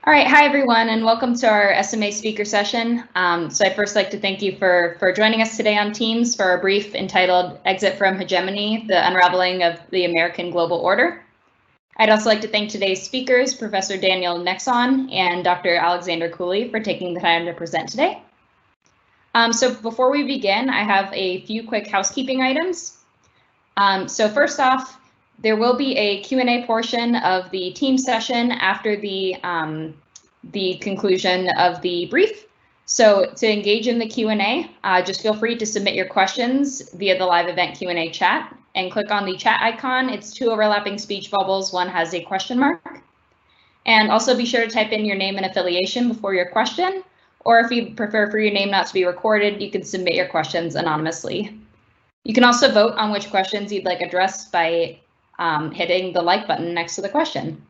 All right, hi everyone, and welcome to our SMA speaker session. So I'd first like to thank you for joining us today on Teams for our brief entitled Exit from Hegemony, the Unraveling of the American Global Order. I'd also like to thank today's speakers, Professor Daniel Nexon and Dr. Alexander Cooley, for taking the time to present today. So before we begin, I have a few quick housekeeping items. So first off, there will be a Q&A portion of the team session after the conclusion of the brief. So to engage in the Q&A, just feel free to submit your questions via the live event Q&A chat and click on the chat icon. It's two overlapping speech bubbles. One has a question mark. And also be sure to type in your name and affiliation before your question, or if you prefer for your name not to be recorded, you can submit your questions anonymously. You can also vote on which questions you'd like addressed by hitting the like button next to the question.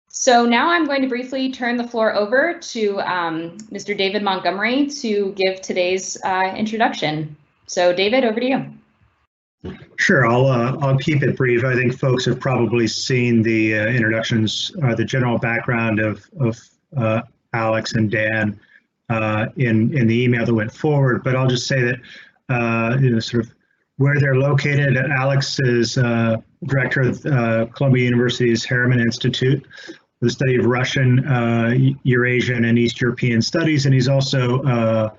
So now I'm going to briefly turn the floor over to Mr. David Montgomery to give today's introduction. So David, over to you. Sure, I'll keep it brief. I think folks have probably seen the introductions, the general background of Alex and Dan in the email that went forward, but I'll just say that sort of where they're located. Alex is director of Columbia University's Harriman Institute, the study of Russian, Eurasian, and East European studies, and he's also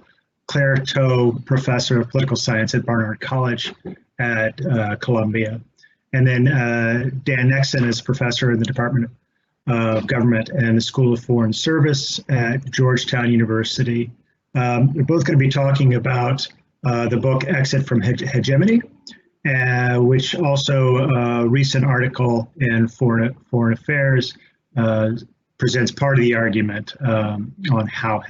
Claire Tow Professor of Political Science at Barnard College at Columbia. And then Dan Nexon is professor in the Department of Government and the School of Foreign Service at Georgetown University. They're both going to be talking about the book Exit from Hegemony, which also a recent article in Foreign Affairs presents part of the argument on how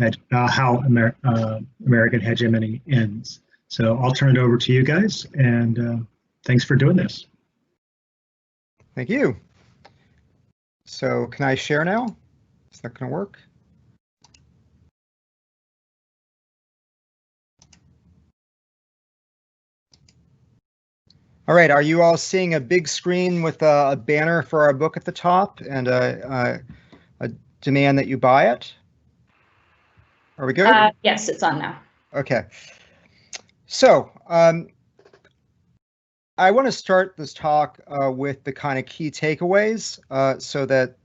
American hegemony ends. So I'll turn it over to you guys, and thanks for doing this. Thank you. So can I share now? Is that going to work? All right, are you all seeing a big screen with a banner for our book at the top and a demand that you buy it? Are we good? Yes, it's on now. Okay. So I want to start this talk with the kind of key takeaways so that,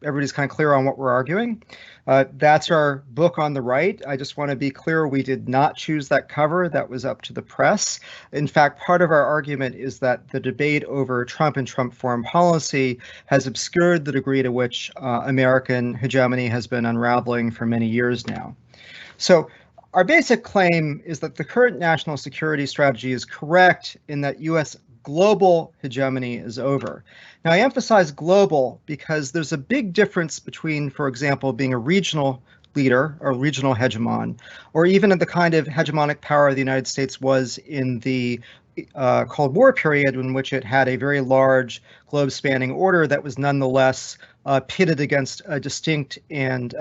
everybody's kind of clear on what we're arguing. That's our book on the right. I just want to be clear, we did not choose that cover. That was up to the press. In fact, part of our argument is that the debate over Trump and Trump foreign policy has obscured the degree to which American hegemony has been unraveling for many years now. So our basic claim is that the current national security strategy is correct in that U.S. global hegemony is over. Now, I emphasize global because there's a big difference between, for example, being a regional leader or regional hegemon, or even in the kind of hegemonic power the United States was in the Cold War period, in which it had a very large globe-spanning order that was nonetheless pitted against a distinct and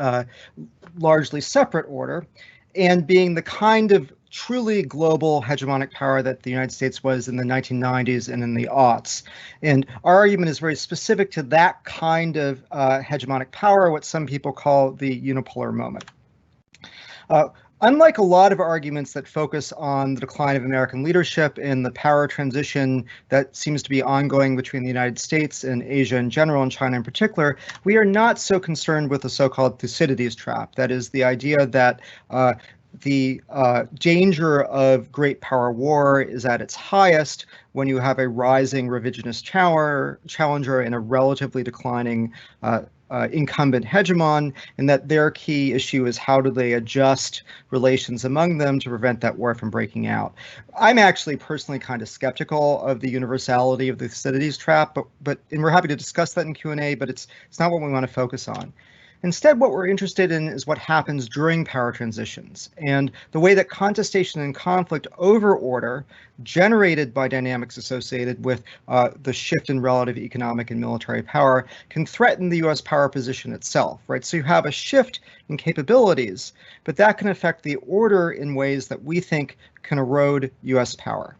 largely separate order, and being the kind of truly global hegemonic power that the United States was in the 1990s and in the aughts. And our argument is very specific to that kind of hegemonic power, what some people call the unipolar moment. Unlike a lot of arguments that focus on the decline of American leadership and the power transition that seems to be ongoing between the United States and Asia in general, and China in particular, we are not so concerned with the so-called Thucydides trap. That is the idea that the danger of great power war is at its highest when you have a rising revisionist challenger and a relatively declining incumbent hegemon, and that their key issue is how do they adjust relations among them to prevent that war from breaking out. I'm actually personally kind of skeptical of the universality of the Thucydides trap, and we're happy to discuss that in Q&A, but it's not what we want to focus on. Instead, what we're interested in is what happens during power transitions and the way that contestation and conflict over order generated by dynamics associated with the shift in relative economic and military power can threaten the U.S. power position itself, right? So you have a shift in capabilities, but that can affect the order in ways that we think can erode U.S. power.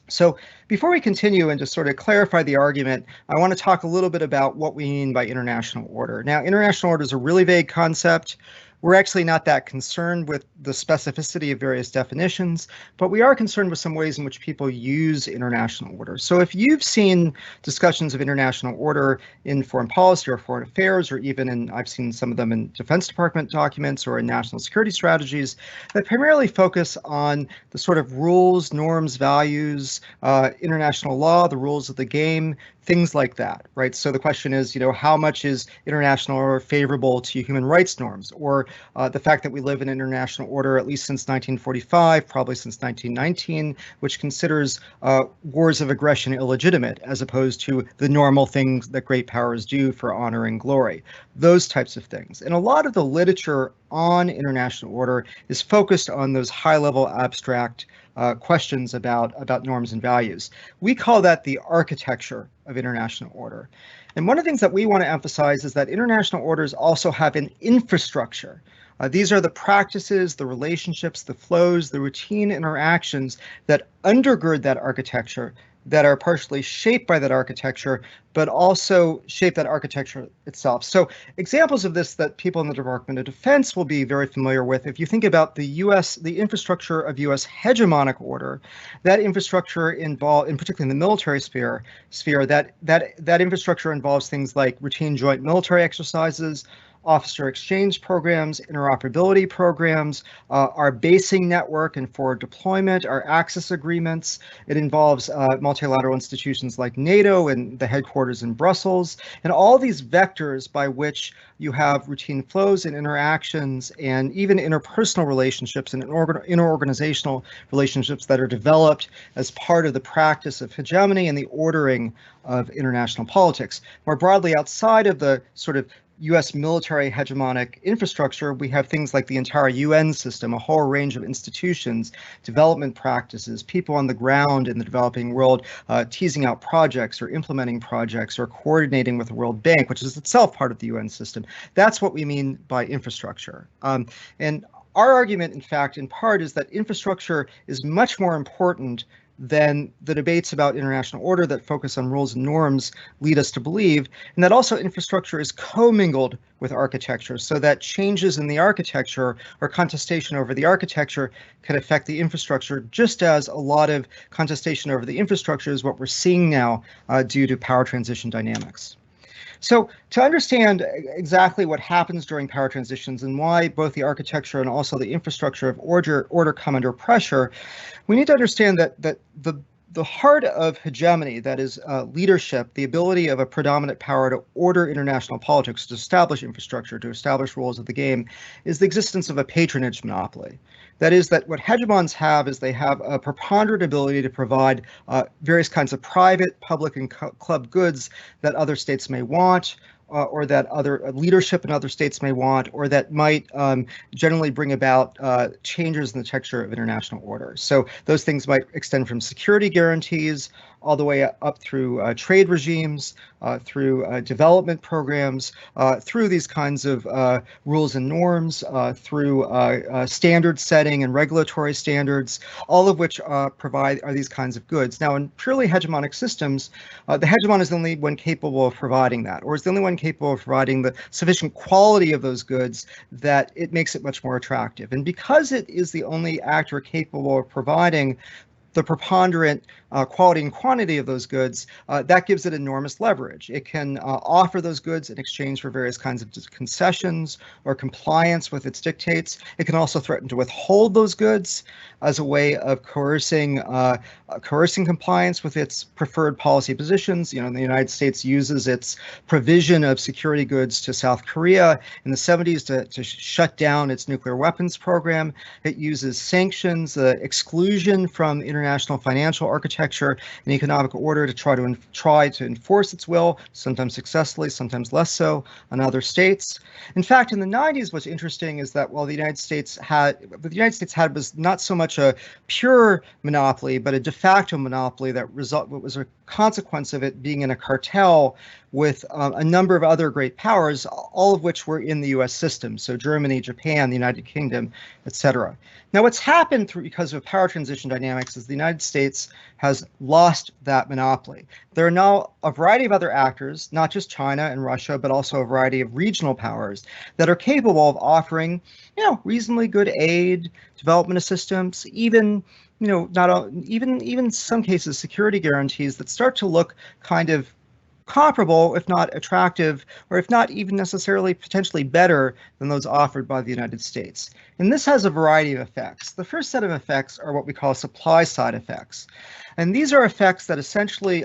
So before we continue and to sort of clarify the argument, I want to talk a little bit about what we mean by international order. Now, international order is a really vague concept. We're actually not that concerned with the specificity of various definitions, but we are concerned with some ways in which people use international order. So if you've seen discussions of international order in foreign policy or foreign affairs, or even I've seen some of them in Defense Department documents or in national security strategies that primarily focus on the sort of rules, norms, values, international law, the rules of the game, things like that, right? So the question is, how much is international order favorable to human rights norms, or the fact that we live in international order at least since 1945, probably since 1919, which considers wars of aggression illegitimate as opposed to the normal things that great powers do for honor and glory, those types of things. And a lot of the literature on international order is focused on those high-level abstract questions about norms and values. We call that the architecture of international order. And one of the things that we want to emphasize is that international orders also have an infrastructure. These are the practices, the relationships, the flows, the routine interactions that undergird that architecture, that are partially shaped by that architecture, but also shape that architecture itself. So examples of this that people in the Department of Defense will be very familiar with, if you think about the infrastructure of US hegemonic order, that infrastructure involved, in particular in the military sphere, that infrastructure involves things like routine joint military exercises, officer exchange programs, interoperability programs, our basing network and forward deployment, our access agreements. It involves multilateral institutions like NATO and the headquarters in Brussels, and all these vectors by which you have routine flows and interactions and even interpersonal relationships and interorganizational relationships that are developed as part of the practice of hegemony and the ordering of international politics. More broadly, outside of the sort of US military hegemonic infrastructure, we have things like the entire UN system, a whole range of institutions, development practices, people on the ground in the developing world teasing out projects or implementing projects or coordinating with the World Bank, which is itself part of the UN system. That's what we mean by infrastructure. And our argument, in fact, in part, is that infrastructure is much more important than the debates about international order that focus on rules and norms lead us to believe, and that also infrastructure is commingled with architecture, so that changes in the architecture or contestation over the architecture can affect the infrastructure, just as a lot of contestation over the infrastructure is what we're seeing now due to power transition dynamics. So to understand exactly what happens during power transitions and why both the architecture and also the infrastructure of order come under pressure, we need to understand that the heart of hegemony, that is leadership, the ability of a predominant power to order international politics, to establish infrastructure, to establish rules of the game, is the existence of a patronage monopoly. That is, that what hegemons have is they have a preponderant ability to provide various kinds of private, public, and club goods that other states may want, or that other leadership in other states may want, or that might generally bring about changes in the texture of international order. So those things might extend from security guarantees all the way up through trade regimes, through development programs, through these kinds of rules and norms, through standard setting and regulatory standards, all of which are these kinds of goods. Now, in purely hegemonic systems, the hegemon is the only one capable of providing that, or is the only one capable of providing the sufficient quality of those goods that it makes it much more attractive. And because it is the only actor capable of providing the preponderant quality and quantity of those goods, that gives it enormous leverage. It can offer those goods in exchange for various kinds of concessions or compliance with its dictates. It can also threaten to withhold those goods as a way of coercing compliance with its preferred policy positions. The United States uses its provision of security goods to South Korea in the 70s to shut down its nuclear weapons program. It uses sanctions, exclusion from international financial architecture and economic order to try to enforce its will, sometimes successfully, sometimes less so, on other states. In fact, in the 90s, what's interesting is that while the United States had was not so much a pure monopoly, but a de facto monopoly that was a consequence of it being in a cartel with a number of other great powers, all of which were in the US system. So Germany, Japan, the United Kingdom, etc. Now, what's happened because of power transition dynamics is the United States has lost that monopoly. There are now a variety of other actors, not just China and Russia, but also a variety of regional powers that are capable of offering, reasonably good aid, development assistance, even, even some cases security guarantees that start to look kind of comparable, if not attractive, or if not even necessarily potentially better than those offered by the United States. And this has a variety of effects. The first set of effects are what we call supply side effects. And these are effects that essentially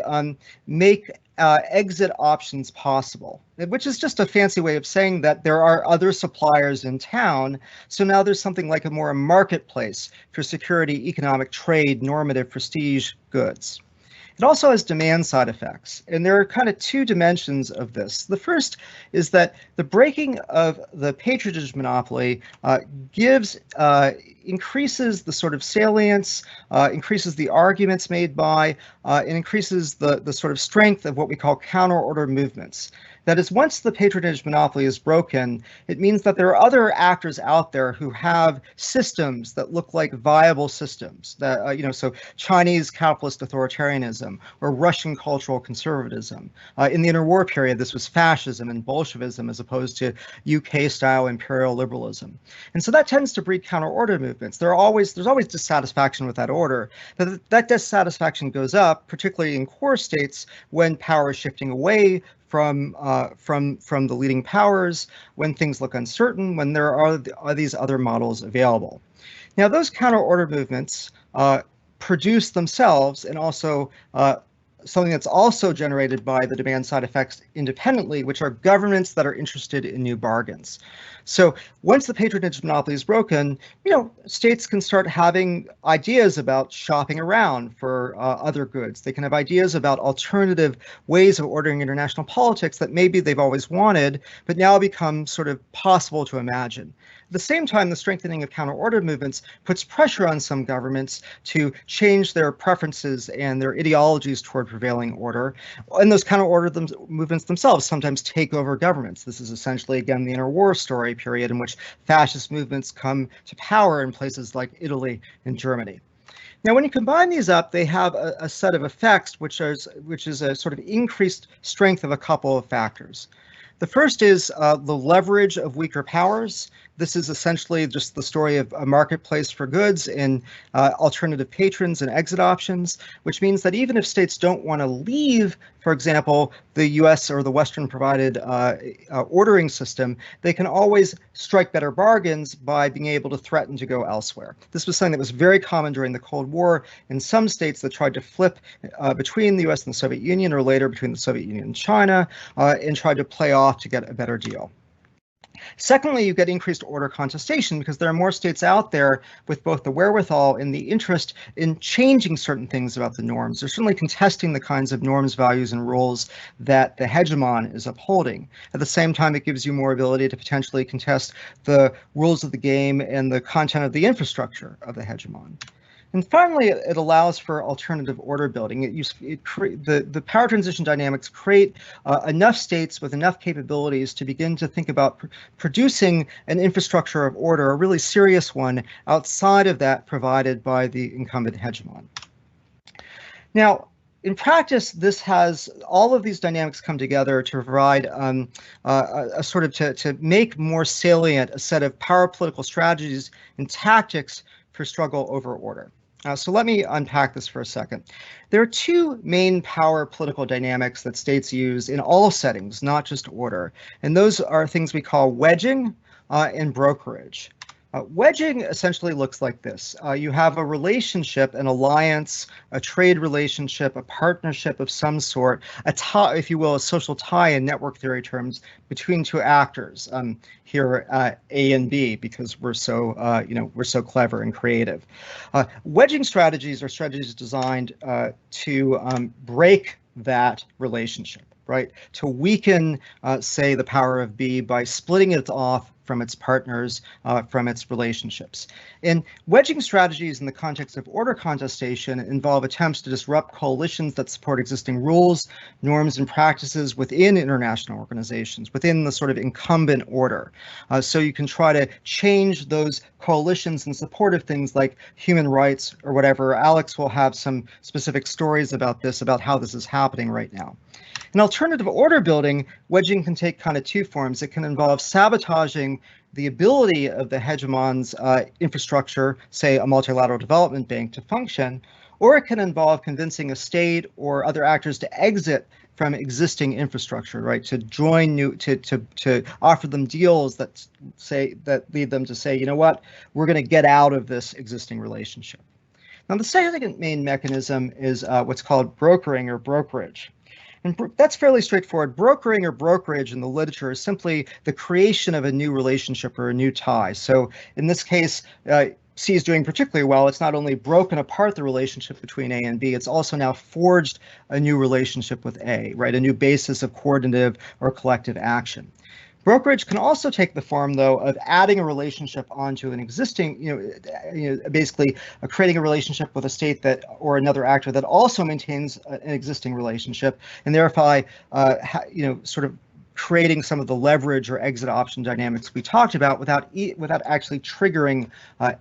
make exit options possible, which is just a fancy way of saying that there are other suppliers in town. So now there's something like a more marketplace for security, economic, trade, normative, prestige goods. It also has demand side effects, and there are kind of two dimensions of this. The first is that the breaking of the patronage monopoly increases the sort of salience, increases the arguments made by, and increases the sort of strength of what we call counter-order movements. That is, once the patronage monopoly is broken, it means that there are other actors out there who have systems that look like viable systems. That so Chinese capitalist authoritarianism or Russian cultural conservatism. In the interwar period, this was fascism and Bolshevism as opposed to UK-style imperial liberalism. And so that tends to breed counter-order movements. There's always dissatisfaction with that order, but that dissatisfaction goes up, particularly in core states when power is shifting away from the leading powers, when things look uncertain, when there are these other models available. Now, those counter-order movements produce themselves, and also something that's also generated by the demand side effects independently, which are governments that are interested in new bargains. So once the patronage monopoly is broken, states can start having ideas about shopping around for other goods. They can have ideas about alternative ways of ordering international politics that maybe they've always wanted, but now become sort of possible to imagine. At the same time, the strengthening of counter-order movements puts pressure on some governments to change their preferences and their ideologies toward prevailing order. And those counter-order movements themselves sometimes take over governments. This is essentially, again, the interwar story period in which fascist movements come to power in places like Italy and Germany. Now, when you combine these up, they have a set of effects, which is a sort of increased strength of a couple of factors. The first is the leverage of weaker powers. This is essentially just the story of a marketplace for goods and alternative patrons and exit options, which means that even if states don't want to leave, for example, the US or the Western provided ordering system, they can always strike better bargains by being able to threaten to go elsewhere. This was something that was very common during the Cold War in some states that tried to flip between the US and the Soviet Union, or later between the Soviet Union and China, and tried to play off to get a better deal. Secondly, you get increased order contestation because there are more states out there with both the wherewithal and the interest in changing certain things about the norms. They're certainly contesting the kinds of norms, values, and rules that the hegemon is upholding. At the same time, it gives you more ability to potentially contest the rules of the game and the content of the infrastructure of the hegemon. And finally, it allows for alternative order building. The power transition dynamics create enough states with enough capabilities to begin to think about producing an infrastructure of order, a really serious one, outside of that provided by the incumbent hegemon. Now, in practice, this has all of these dynamics come together to provide a sort of to make more salient a set of power political strategies and tactics for struggle over order. So let me unpack this for a second. There are two main power political dynamics that states use in all settings, not just order. And those are things we call wedging and brokerage. Wedging essentially looks like this. You have a relationship, an alliance, a trade relationship, a partnership of some sort, a tie, if you will, a social tie in network theory terms between two actors. Here, A and B, because we're so we're so clever and creative. Wedging strategies are strategies designed to break that relationship, right? To weaken, say, the power of B by splitting it off from its partners, from its relationships. And wedging strategies in the context of order contestation involve attempts to disrupt coalitions that support existing rules, norms, and practices within international organizations, within the sort of incumbent order. So you can try to change those coalitions in support of things like human rights or whatever. Alex will have some specific stories about this, about how this is happening right now. In alternative order building, wedging can take kind of two forms. It can involve sabotaging the ability of the hegemon's infrastructure, say a multilateral development bank, to function, or it can involve convincing a state or other actors to exit from existing infrastructure, right? To join new, to offer them deals that lead them to say, you know what, we're going to get out of this existing relationship. Now, the second main mechanism is what's called brokering or brokerage. And that's fairly straightforward. Brokering or brokerage in the literature is simply the creation of a new relationship or a new tie. So in this case, C is doing particularly well. It's not only broken apart the relationship between A and B, it's also now forged a new relationship with A, right? A new basis of coordinative or collective action. Brokerage can also take the form, though, of adding a relationship onto an existing, basically creating a relationship with a state that or another actor that also maintains an existing relationship, and thereby, sort of creating some of the leverage or exit option dynamics we talked about without actually triggering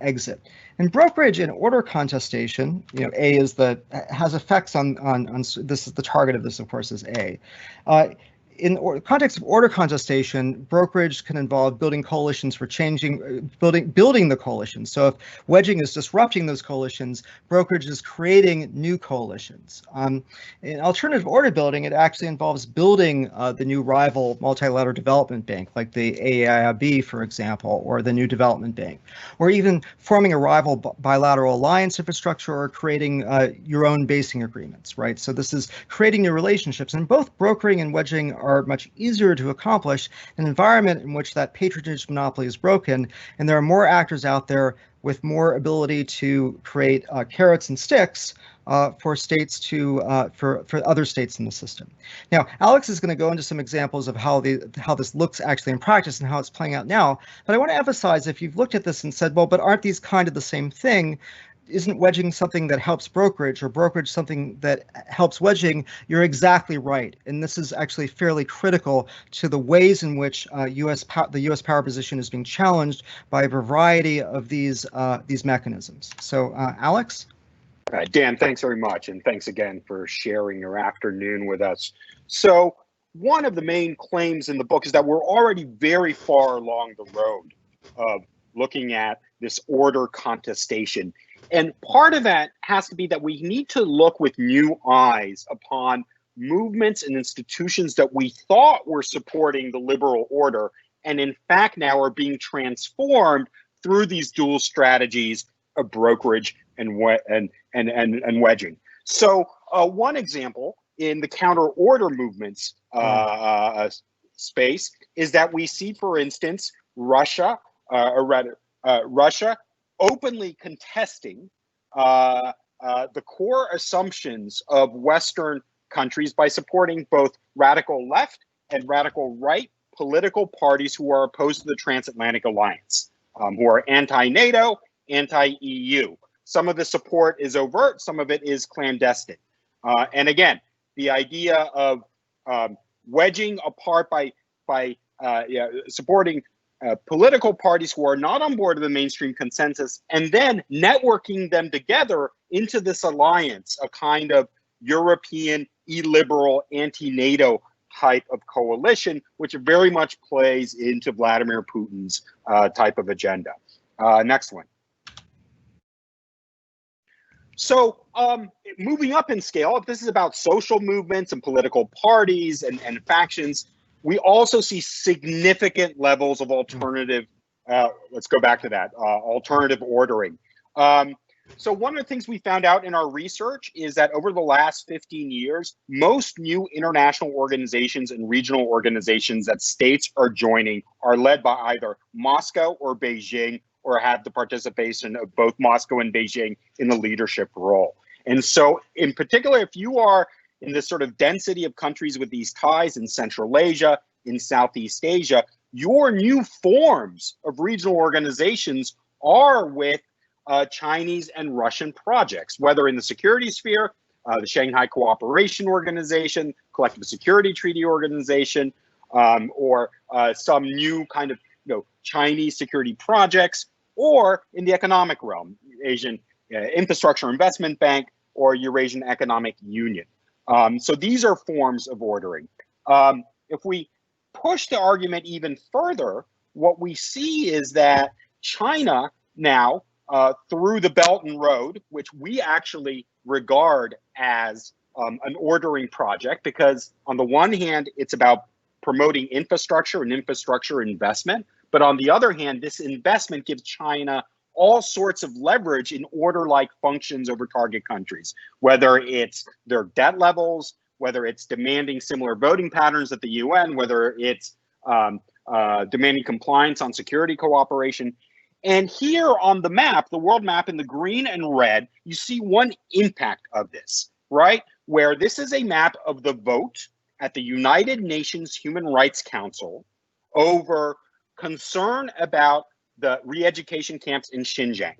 exit. And brokerage in order contestation, A has effects on this is the target of this, of course, is A. In the context of order contestation, brokerage can involve building coalitions for building the coalitions. So if wedging is disrupting those coalitions, brokerage is creating new coalitions. In alternative order building, it actually involves building the new rival multilateral development bank, like the AIIB, for example, or the new development bank, or even forming a rival bilateral alliance infrastructure or creating your own basing agreements, right? So this is creating new relationships, and both brokering and wedging are much easier to accomplish in an environment in which that patronage monopoly is broken, and there are more actors out there with more ability to create carrots and sticks for states for other states in the system. Now, Alex is going to go into some examples of how this looks actually in practice and how it's playing out now. But I want to emphasize, if you've looked at this and said, well, but aren't these kind of the same thing? Isn't wedging something that helps brokerage, or brokerage something that helps wedging? You're exactly right, and this is actually fairly critical to the ways in which the U.S. power position is being challenged by a variety of these mechanisms. So, Alex? Dan, thanks very much, and thanks again for sharing your afternoon with us. So, one of the main claims in the book is that we're already very far along the road of looking at this order contestation. And part of that has to be that we need to look with new eyes upon movements and institutions that we thought were supporting the liberal order, and in fact now are being transformed through these dual strategies of brokerage and wedging. So one example in the counter order movements space is that we see, for instance, Russia openly contesting the core assumptions of Western countries by supporting both radical left and radical right political parties who are opposed to the transatlantic alliance, who are anti-NATO, anti-EU. Some of the support is overt, some of it is clandestine. And again, the idea of wedging apart by supporting political parties who are not on board of the mainstream consensus, and then networking them together into this alliance, a kind of European illiberal anti-NATO type of coalition, which very much plays into Vladimir Putin's type of agenda. Next one. So moving up in scale, if this is about social movements and political parties and factions, we also see significant levels of alternative, let's go back to that, alternative ordering. So one of the things we found out in our research is that over the last 15 years, most new international organizations and regional organizations that states are joining are led by either Moscow or Beijing, or have the participation of both Moscow and Beijing in the leadership role. And so in particular, if you are in this sort of density of countries with these ties in Central Asia, in Southeast Asia, your new forms of regional organizations are with Chinese and Russian projects, whether in the security sphere, the Shanghai Cooperation Organization, Collective Security Treaty Organization, or some new kind of Chinese security projects, or in the economic realm, Asian Infrastructure Investment Bank or Eurasian Economic Union. So these are forms of ordering. If we push the argument even further, what we see is that China now, through the Belt and Road, which we actually regard as an ordering project, because on the one hand, it's about promoting infrastructure and infrastructure investment. But on the other hand, this investment gives China all sorts of leverage in order-like functions over target countries, whether it's their debt levels, whether it's demanding similar voting patterns at the UN, whether it's demanding compliance on security cooperation. And here on the map, the world map in the green and red, you see one impact of this, right? Where this is a map of the vote at the United Nations Human Rights Council over concern about the re-education camps in Xinjiang,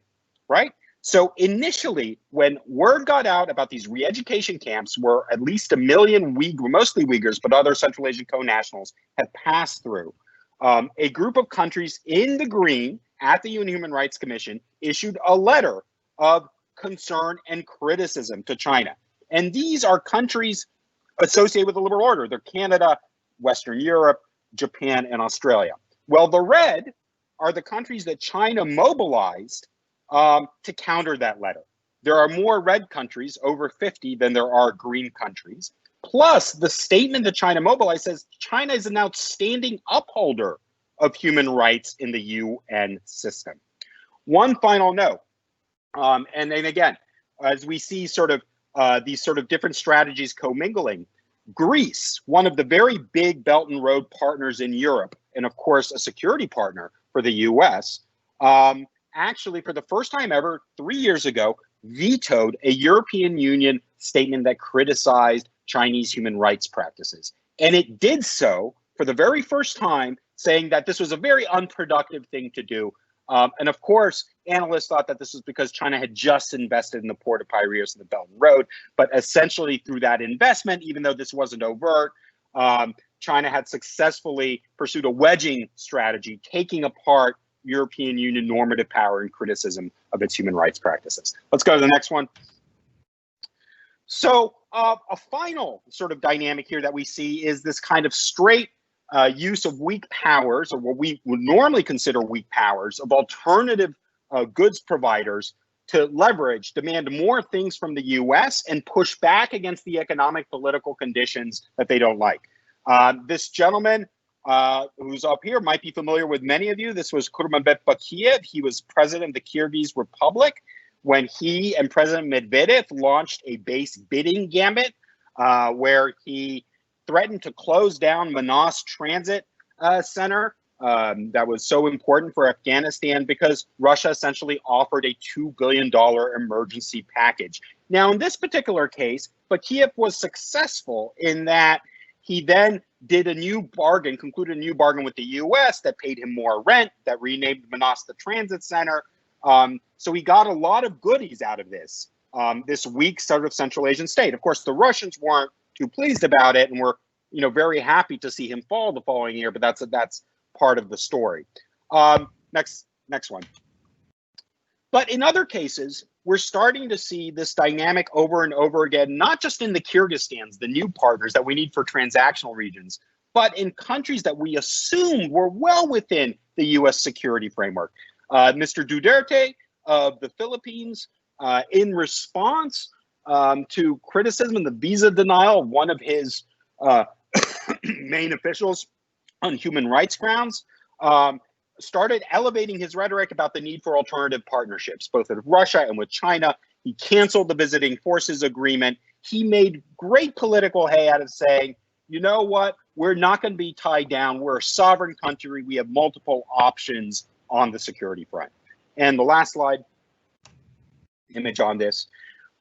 right? So initially, when word got out about these re-education camps where at least 1 million Uyghurs, mostly Uyghurs, but other Central Asian co-nationals had passed through, a group of countries in the green at the UN Human Rights Commission issued a letter of concern and criticism to China. And these are countries associated with the liberal order. They're Canada, Western Europe, Japan, and Australia. Well, the red are the countries that China mobilized to counter that letter. There are more red countries, over 50, than there are green countries. Plus, the statement that China mobilized says China is an outstanding upholder of human rights in the UN system. One final note, and then again, as we see sort of these sort of different strategies commingling, Greece, one of the very big Belt and Road partners in Europe, and of course a security partner for the US, actually for the first time ever 3 years ago, vetoed a European Union statement that criticized Chinese human rights practices. And it did so for the very first time, saying that this was a very unproductive thing to do. And of course, analysts thought that this was because China had just invested in the port of Piraeus and the Belt and Road. But essentially through that investment, even though this wasn't overt, China had successfully pursued a wedging strategy, taking apart European Union normative power and criticism of its human rights practices. Let's go to the next one. So a final sort of dynamic here that we see is this kind of straight use of weak powers, or what we would normally consider weak powers, of alternative goods providers to leverage, demand more things from the US and push back against the economic political conditions that they don't like. This gentleman who's up here might be familiar with many of you. This was Kurmanbek Bakiev. He was president of the Kyrgyz Republic when he and President Medvedev launched a base bidding gambit where he threatened to close down Manas Transit Center that was so important for Afghanistan because Russia essentially offered a $2 billion emergency package. Now, in this particular case, Bakiev was successful in that he then did a new bargain, concluded a new bargain with the US that paid him more rent, that renamed Manas the Transit Center. So he got a lot of goodies out of this, this weak sort of Central Asian state. Of course, the Russians weren't too pleased about it and were, very happy to see him fall the following year, but that's part of the story. Next one. But in other cases, we're starting to see this dynamic over and over again, not just in the Kyrgyzstans, the new partners that we need for transactional regions, but in countries that we assumed were well within the US security framework. Mr. Duterte of the Philippines, in response to criticism and the visa denial of one of his main officials on human rights grounds, started elevating his rhetoric about the need for alternative partnerships, both with Russia and with China. He canceled the visiting forces agreement. He made great political hay out of saying, you know what, we're not going to be tied down. We're a sovereign country. We have multiple options on the security front. And the last slide, image on this.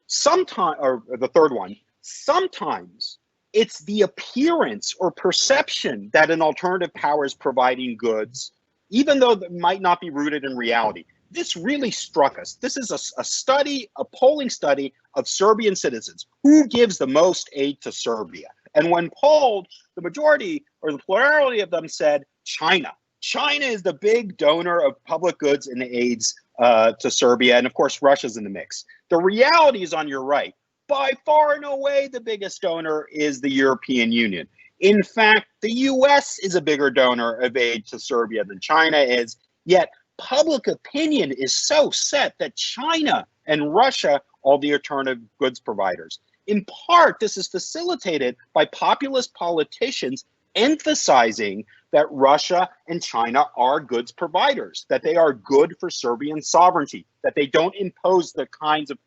Sometimes, or the third one, sometimes it's the appearance or perception that an alternative power is providing goods, even though that might not be rooted in reality. This really struck us. This is a study, a polling study of Serbian citizens. Who gives the most aid to Serbia? And when polled, the majority or the plurality of them said China. China is the big donor of public goods and aids to Serbia. And of course, Russia's in the mix. The reality is on your right. By far and away, the biggest donor is the European Union. In fact, the US is a bigger donor of aid to Serbia than China is, yet public opinion is so set that China and Russia are the alternative goods providers. In part, this is facilitated by populist politicians emphasizing that Russia and China are goods providers, that they are good for Serbian sovereignty, that they don't impose the kinds of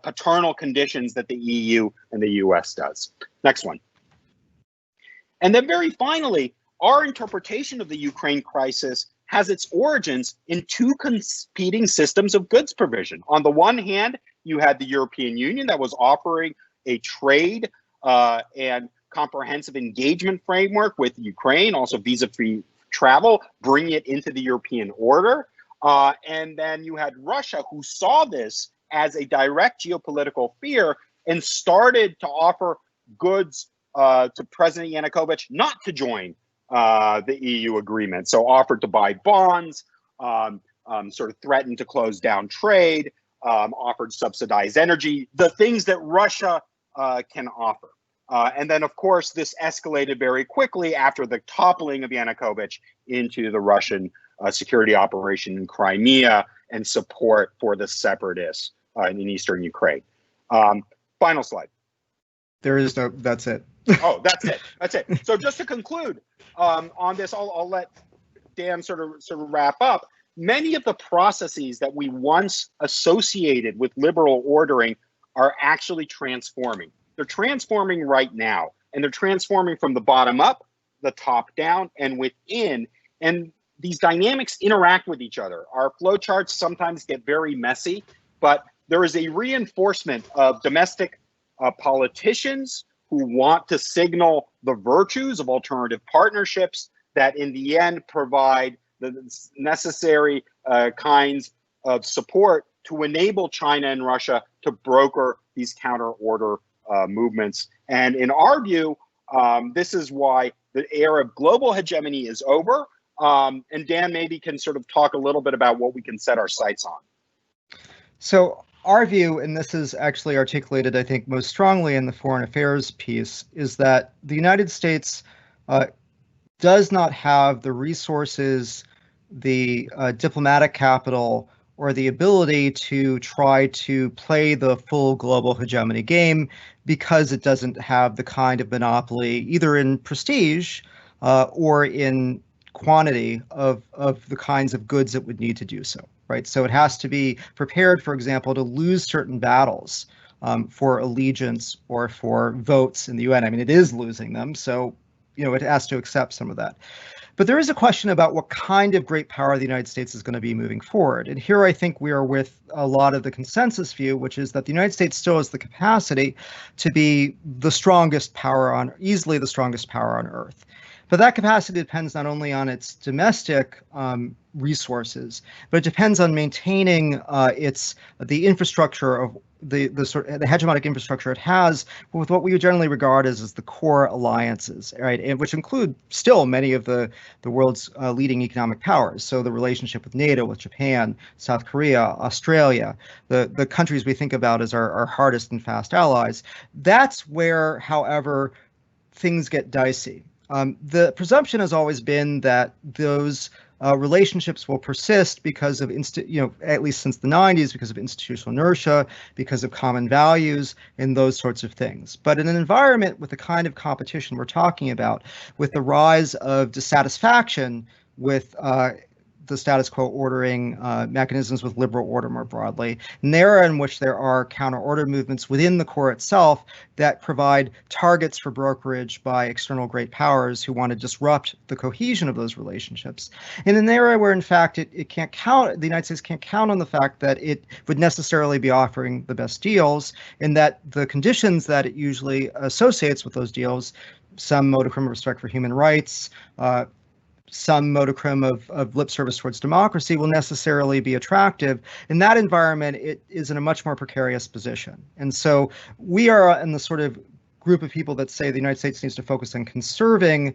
paternal conditions that the EU and the US does. Next one. And then very finally, our interpretation of the Ukraine crisis has its origins in two competing systems of goods provision. On the one hand, you had the European Union that was offering a trade and comprehensive engagement framework with Ukraine, also visa-free travel, bringing it into the European order. And then you had Russia, who saw this as a direct geopolitical fear and started to offer goods to President Yanukovych not to join the EU agreement. So offered to buy bonds, sort of threatened to close down trade, offered subsidized energy, the things that Russia can offer. And then, of course, this escalated very quickly after the toppling of Yanukovych into the Russian security operation in Crimea and support for the separatists in eastern Ukraine. Final slide. There is no, that's it. Oh, that's it. That's it. So just to conclude on this, I'll let Dan sort of wrap up. Many of the processes that we once associated with liberal ordering are actually transforming. They're transforming right now, and they're transforming from the bottom up, the top down, and within. And these dynamics interact with each other. Our flowcharts sometimes get very messy, but there is a reinforcement of domestic politicians who want to signal the virtues of alternative partnerships that in the end provide the necessary kinds of support to enable China and Russia to broker these counter-order movements. And in our view, this is why the era of global hegemony is over. And Dan maybe can sort of talk a little bit about what we can set our sights on. So our view, and this is actually articulated, I think, most strongly in the foreign affairs piece, is that the United States does not have the resources, the diplomatic capital, or the ability to try to play the full global hegemony game because it doesn't have the kind of monopoly, either in prestige or in quantity of the kinds of goods it would need to do so, right? So it has to be prepared, for example, to lose certain battles for allegiance or for votes in the UN. I mean, it is losing them, so it has to accept some of that. But there is a question about what kind of great power the United States is going to be moving forward. And here I think we are with a lot of the consensus view, which is that the United States still has the capacity to be the strongest power easily the strongest power on Earth. But that capacity depends not only on its domestic resources, but it depends on maintaining the infrastructure of the hegemonic infrastructure it has with what we would generally regard as the core alliances, right? And which include still many of the world's leading economic powers. So the relationship with NATO, with Japan, South Korea, Australia, the countries we think about as our hardest and fast allies. That's where, however, things get dicey. The presumption has always been that those relationships will persist because of, at least since the 90s, because of institutional inertia, because of common values, and those sorts of things. But in an environment with the kind of competition we're talking about, with the rise of dissatisfaction with the status quo ordering mechanisms with liberal order more broadly, an era in which there are counter-order movements within the core itself that provide targets for brokerage by external great powers who want to disrupt the cohesion of those relationships. In an era where, in fact, it can't count, the United States can't count on the fact that it would necessarily be offering the best deals, and that the conditions that it usually associates with those deals, some modicum of respect for human rights, some modicum of lip service towards democracy, will necessarily be attractive. In that environment, it is in a much more precarious position. And so we are in the sort of group of people that say the United States needs to focus on conserving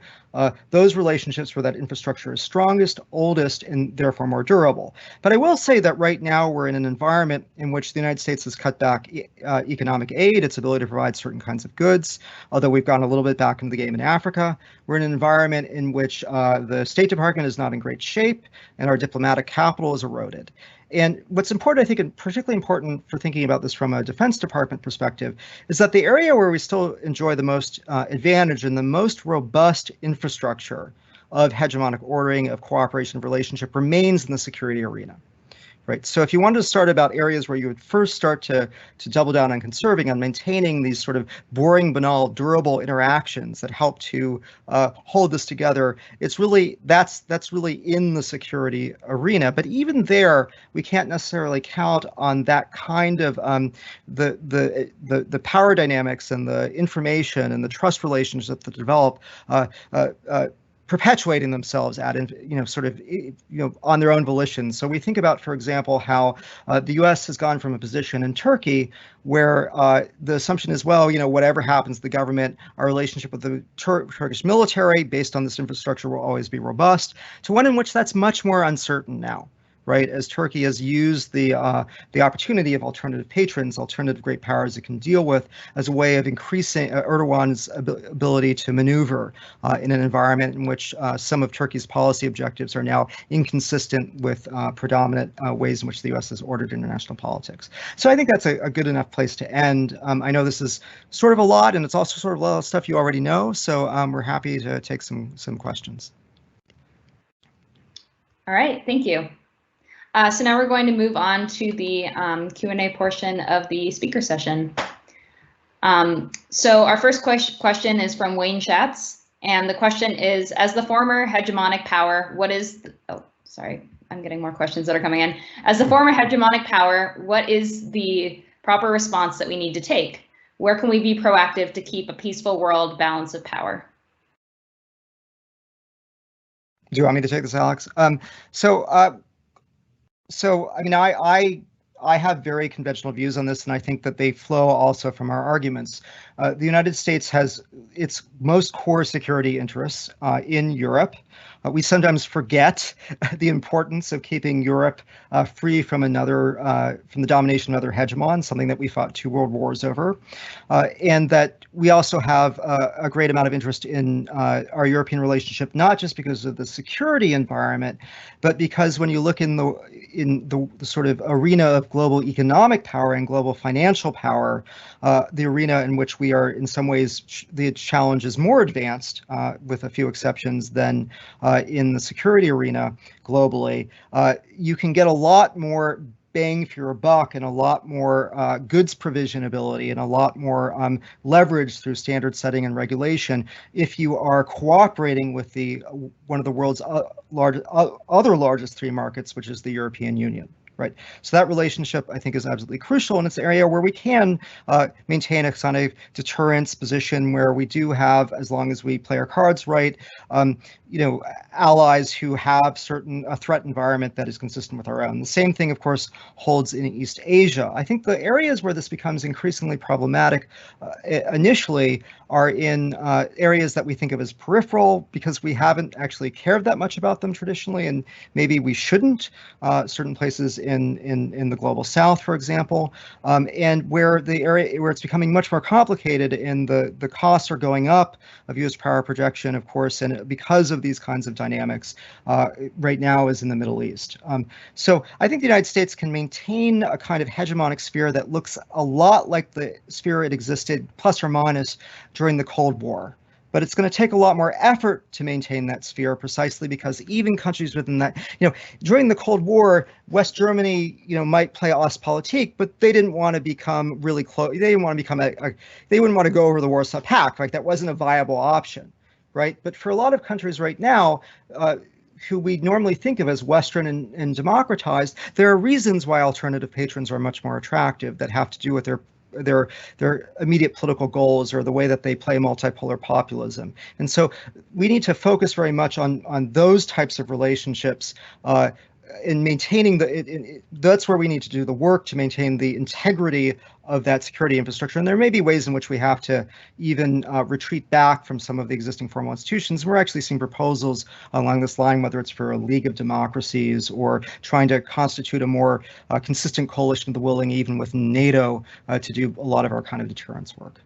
those relationships where that infrastructure is strongest, oldest, and therefore more durable. But I will say that right now we're in an environment in which the United States has cut back economic aid, its ability to provide certain kinds of goods, although we've gone a little bit back into the game in Africa. We're in an environment in which the State Department is not in great shape and our diplomatic capital is eroded. And what's important, I think, and particularly important for thinking about this from a Defense Department perspective, is that the area where we still enjoy the most advantage and the most robust infrastructure of hegemonic ordering, of cooperation, of relationship remains in the security arena. Right. So if you wanted to start about areas where you would first start to double down on conserving, on maintaining these sort of boring, banal, durable interactions that help to hold this together, it's really that's really in the security arena. But even there, we can't necessarily count on that kind of the power dynamics and the information and the trust relationships that develop perpetuating themselves on their own volition. So we think about, for example, how the U.S. has gone from a position in Turkey where the assumption is, well, whatever happens to the government, our relationship with the Turkish military based on this infrastructure will always be robust, to one in which that's much more uncertain now. Right, as Turkey has used the opportunity of alternative patrons, alternative great powers it can deal with, as a way of increasing Erdogan's ability to maneuver in an environment in which some of Turkey's policy objectives are now inconsistent with predominant ways in which the U.S. has ordered international politics. So I think that's a good enough place to end. I know this is sort of a lot, and it's also sort of a lot of stuff you already know. So we're happy to take some questions. All right, thank you. So now we're going to move on to the Q&A portion of the speaker session. So our first question is from Wayne Schatz, and the question is, as the former hegemonic power, I'm getting more questions that are coming in. As the former hegemonic power, what is the proper response that we need to take? Where can we be proactive to keep a peaceful world balance of power? Do you want me to take this, Alex? So, I mean, I have very conventional views on this, and I think that they flow also from our arguments. The United States has its most core security interests in Europe. We sometimes forget the importance of keeping Europe free from from the domination of another hegemon, something that we fought 2 world wars over, and that we also have a great amount of interest in our European relationship, not just because of the security environment, but because when you look in the sort of arena of global economic power and global financial power, the arena in which we are in some ways the challenge is more advanced, with a few exceptions, than in the security arena globally. You can get a lot more bang for your buck and a lot more goods provision ability and a lot more leverage through standard setting and regulation if you are cooperating with one of the world's other largest 3 markets, which is the European Union. Right. So that relationship, I think, is absolutely crucial, and it's an area where we can maintain a kind of deterrence position where we do have, as long as we play our cards right, allies who have a threat environment that is consistent with our own. The same thing, of course, holds in East Asia. I think the areas where this becomes increasingly problematic initially are in areas that we think of as peripheral because we haven't actually cared that much about them traditionally, and maybe we shouldn't. Certain places in the global South, for example, and where the area where it's becoming much more complicated and the costs are going up of U.S. power projection, of course, and because of these kinds of dynamics, right now is in the Middle East. So I think the United States can maintain a kind of hegemonic sphere that looks a lot like the sphere it existed, plus or minus, during the Cold War. But it's going to take a lot more effort to maintain that sphere, precisely because even countries within that, during the Cold War, West Germany, might play Ostpolitik, but they didn't want to become really close. They didn't want to become they wouldn't want to go over the Warsaw Pact. Like, that wasn't a viable option, right? But for a lot of countries right now, who we normally think of as Western and democratized, there are reasons why alternative patrons are much more attractive that have to do with their immediate political goals or the way that they play multipolar populism. And so we need to focus very much on those types of relationships in maintaining that's where we need to do the work to maintain the integrity of that security infrastructure. And there may be ways in which we have to even retreat back from some of the existing formal institutions. We're actually seeing proposals along this line, whether it's for a League of Democracies or trying to constitute a more consistent coalition of the willing, even with NATO, to do a lot of our kind of deterrence work.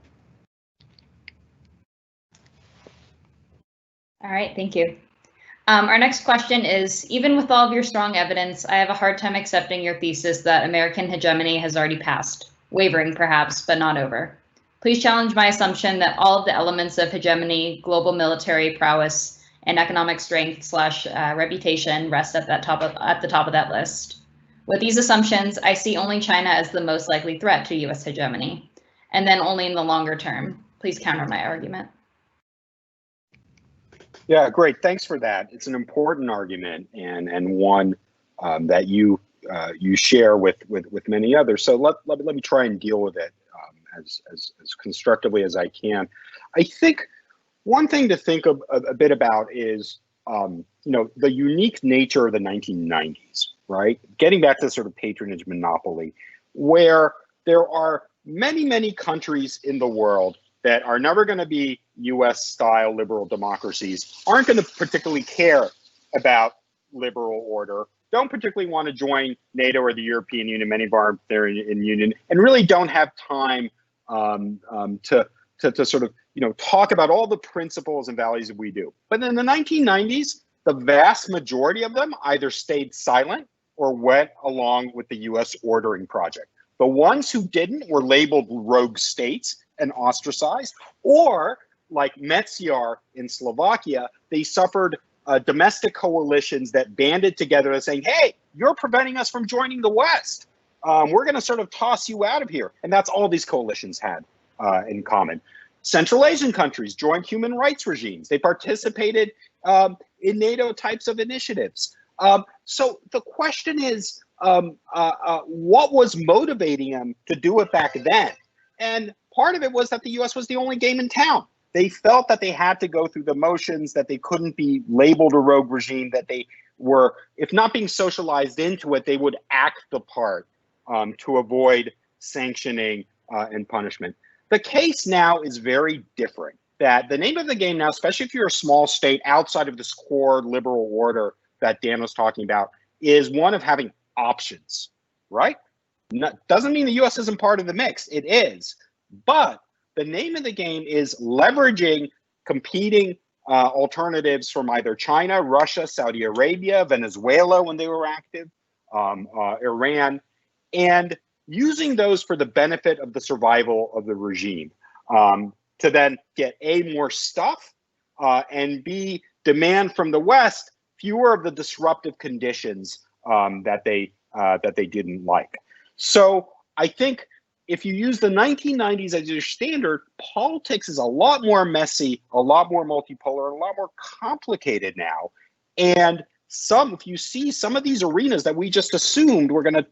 All right, thank you. Our next question is, even with all of your strong evidence, I have a hard time accepting your thesis that American hegemony has already passed, wavering perhaps, but not over. Please challenge my assumption that all of the elements of hegemony, global military prowess, and economic strength / reputation rest at the top of that list. With these assumptions, I see only China as the most likely threat to US hegemony, and then only in the longer term. Please counter my argument. Yeah, great. Thanks for that. It's an important argument and one that you share with many others. So let me try and deal with it as constructively as I can. I think one thing to think a bit about is the unique nature of the 1990s, right? Getting back to sort of patronage monopoly, where there are many countries in the world that are never going to be US-style liberal democracies, aren't going to particularly care about liberal order, don't particularly want to join NATO or the European Union, many of our they're in union, and really don't have time to sort of talk about all the principles and values that we do. But in the 1990s, the vast majority of them either stayed silent or went along with the US ordering project. The ones who didn't were labeled rogue states and ostracized, or like Metsiar in Slovakia, they suffered domestic coalitions that banded together saying, hey, you're preventing us from joining the West. We're going to sort of toss you out of here. And that's all these coalitions had in common. Central Asian countries joined human rights regimes. They participated in NATO types of initiatives. So the question is, what was motivating them to do it back then? And part of it was that the US was the only game in town. They felt that they had to go through the motions, that they couldn't be labeled a rogue regime, that they were, if not being socialized into it, they would act the part to avoid sanctioning and punishment. The case now is very different. That the name of the game now, especially if you're a small state outside of this core liberal order that Dan was talking about, is one of having options, right? Doesn't mean the US isn't part of the mix. It is. But the name of the game is leveraging competing alternatives from either China, Russia, Saudi Arabia, Venezuela when they were active, Iran, and using those for the benefit of the survival of the regime, to then get A, more stuff, and B, demand from the West fewer of the disruptive conditions that they didn't like. So I think if you use the 1990s as your standard, politics is a lot more messy, a lot more multipolar, a lot more complicated now. And if you see some of these arenas that we just assumed were going to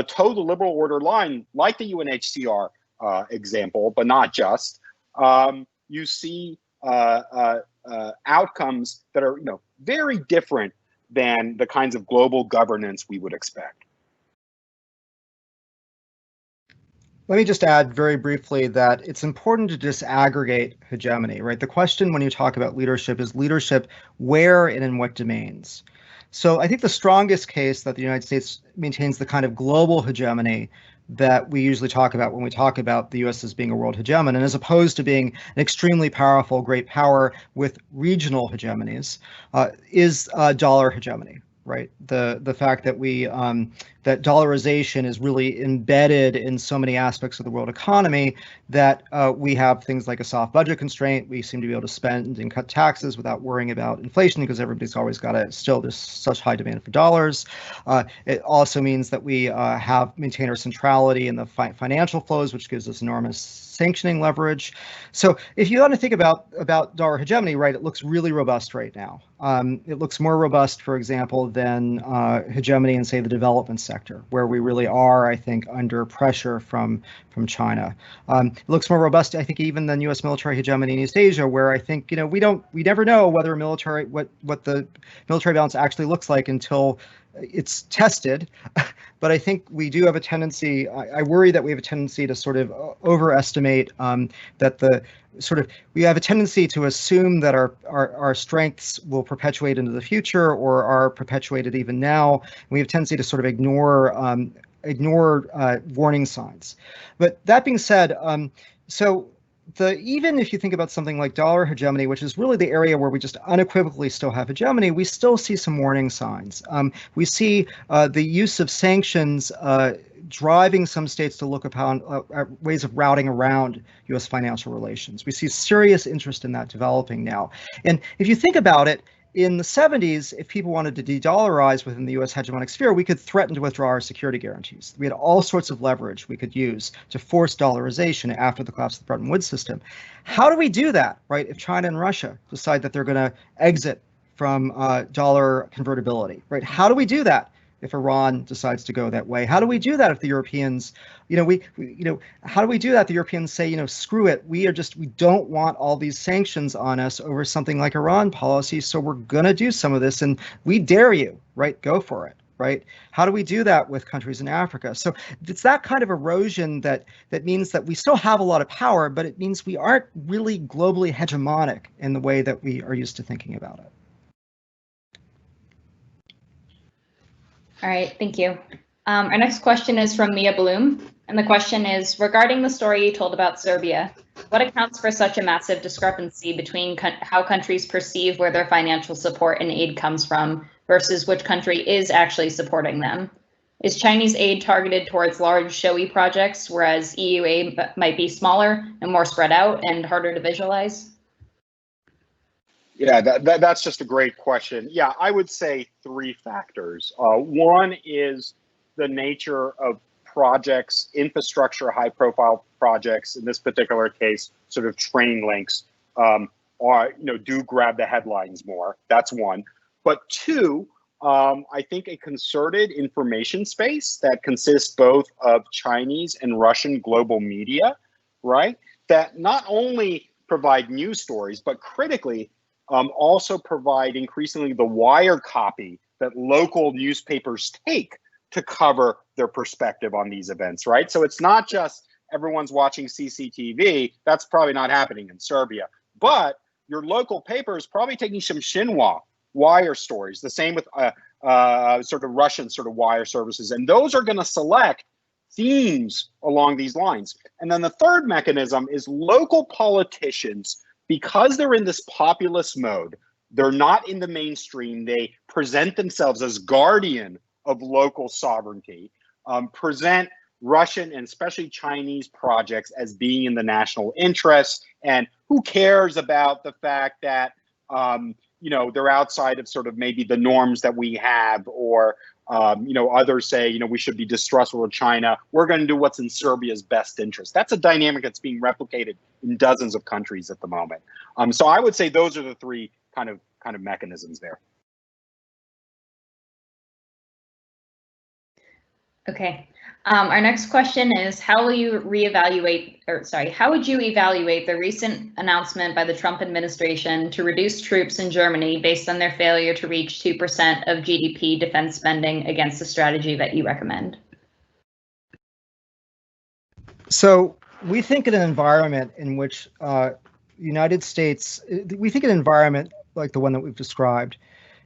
toe the liberal order line, like the UNHCR example, but not just, you see outcomes that are very different than the kinds of global governance we would expect. Let me just add very briefly that it's important to disaggregate hegemony, right? The question when you talk about leadership is leadership where and in what domains. So I think the strongest case that the United States maintains the kind of global hegemony that we usually talk about when we talk about the US as being a world hegemon, and as opposed to being an extremely powerful, great power with regional hegemonies, is dollar hegemony. right? The fact that that dollarization is really embedded in so many aspects of the world economy that we have things like a soft budget constraint. We seem to be able to spend and cut taxes without worrying about inflation because everybody's always got there's such high demand for dollars. It also means that we have maintained our centrality in the financial flows, which gives us enormous sanctioning leverage. So if you want to think about dollar hegemony, right, it looks really robust right now. It looks more robust, for example, than hegemony in, say, the development sector, where we really are, I think, under pressure from China. It looks more robust, I think, even than U.S. military hegemony in East Asia, where I think, we never know whether what the military balance actually looks like until it's tested. But I think we do have a tendency, I worry that we have a tendency to sort of overestimate we have a tendency to assume that our strengths will perpetuate into the future or are perpetuated even now. We have a tendency to sort of ignore warning signs. But that being said, even if you think about something like dollar hegemony, which is really the area where we just unequivocally still have hegemony, we still see some warning signs. We see the use of sanctions driving some states to look upon ways of routing around U.S. financial relations. We see serious interest in that developing now. And if you think about it, in the 70s, if people wanted to de-dollarize within the U.S. hegemonic sphere, we could threaten to withdraw our security guarantees. We had all sorts of leverage we could use to force dollarization after the collapse of the Bretton Woods system. How do we do that, right, if China and Russia decide that they're going to exit from dollar convertibility, right? How do we do that if Iran decides to go that way? How do we do that if the Europeans, how do we do that? The Europeans say, screw it. We don't want all these sanctions on us over something like Iran policy. So we're going to do some of this and we dare you, right? Go for it, right? How do we do that with countries in Africa? So it's that kind of erosion that means that we still have a lot of power, but it means we aren't really globally hegemonic in the way that we are used to thinking about it. All right, thank you. Our next question is from Mia Bloom, and the question is, regarding the story you told about Serbia, what accounts for such a massive discrepancy between how countries perceive where their financial support and aid comes from versus which country is actually supporting them? Is Chinese aid targeted towards large, showy projects, whereas EU aid might be smaller and more spread out and harder to visualize? Yeah, that's just a great question. Yeah, I would say three factors. One is the nature of projects, infrastructure, high-profile projects. In this particular case, sort of train links do grab the headlines more. That's one. But two, I think a concerted information space that consists both of Chinese and Russian global media, right? That not only provide news stories, but critically also provide increasingly the wire copy that local newspapers take to cover their perspective on these events, right? So it's not just everyone's watching CCTV. That's probably not happening in Serbia. But your local paper is probably taking some Xinhua wire stories, the same with sort of Russian sort of wire services. And those are going to select themes along these lines. And then the third mechanism is local politicians, because they're in this populist mode, they're not in the mainstream. They present themselves as guardian of local sovereignty, present Russian and especially Chinese projects as being in the national interest. And who cares about the fact that, they're outside of sort of maybe the norms that we have, or, others say, we should be distrustful of China. We're going to do what's in Serbia's best interest. That's a dynamic that's being replicated in dozens of countries at the moment. So I would say those are the three kind of mechanisms there. Okay. Our next question is, how would you evaluate the recent announcement by the Trump administration to reduce troops in Germany based on their failure to reach 2% of GDP defense spending against the strategy that you recommend? So we think in an environment in which United States, we think an environment like the one that we've described,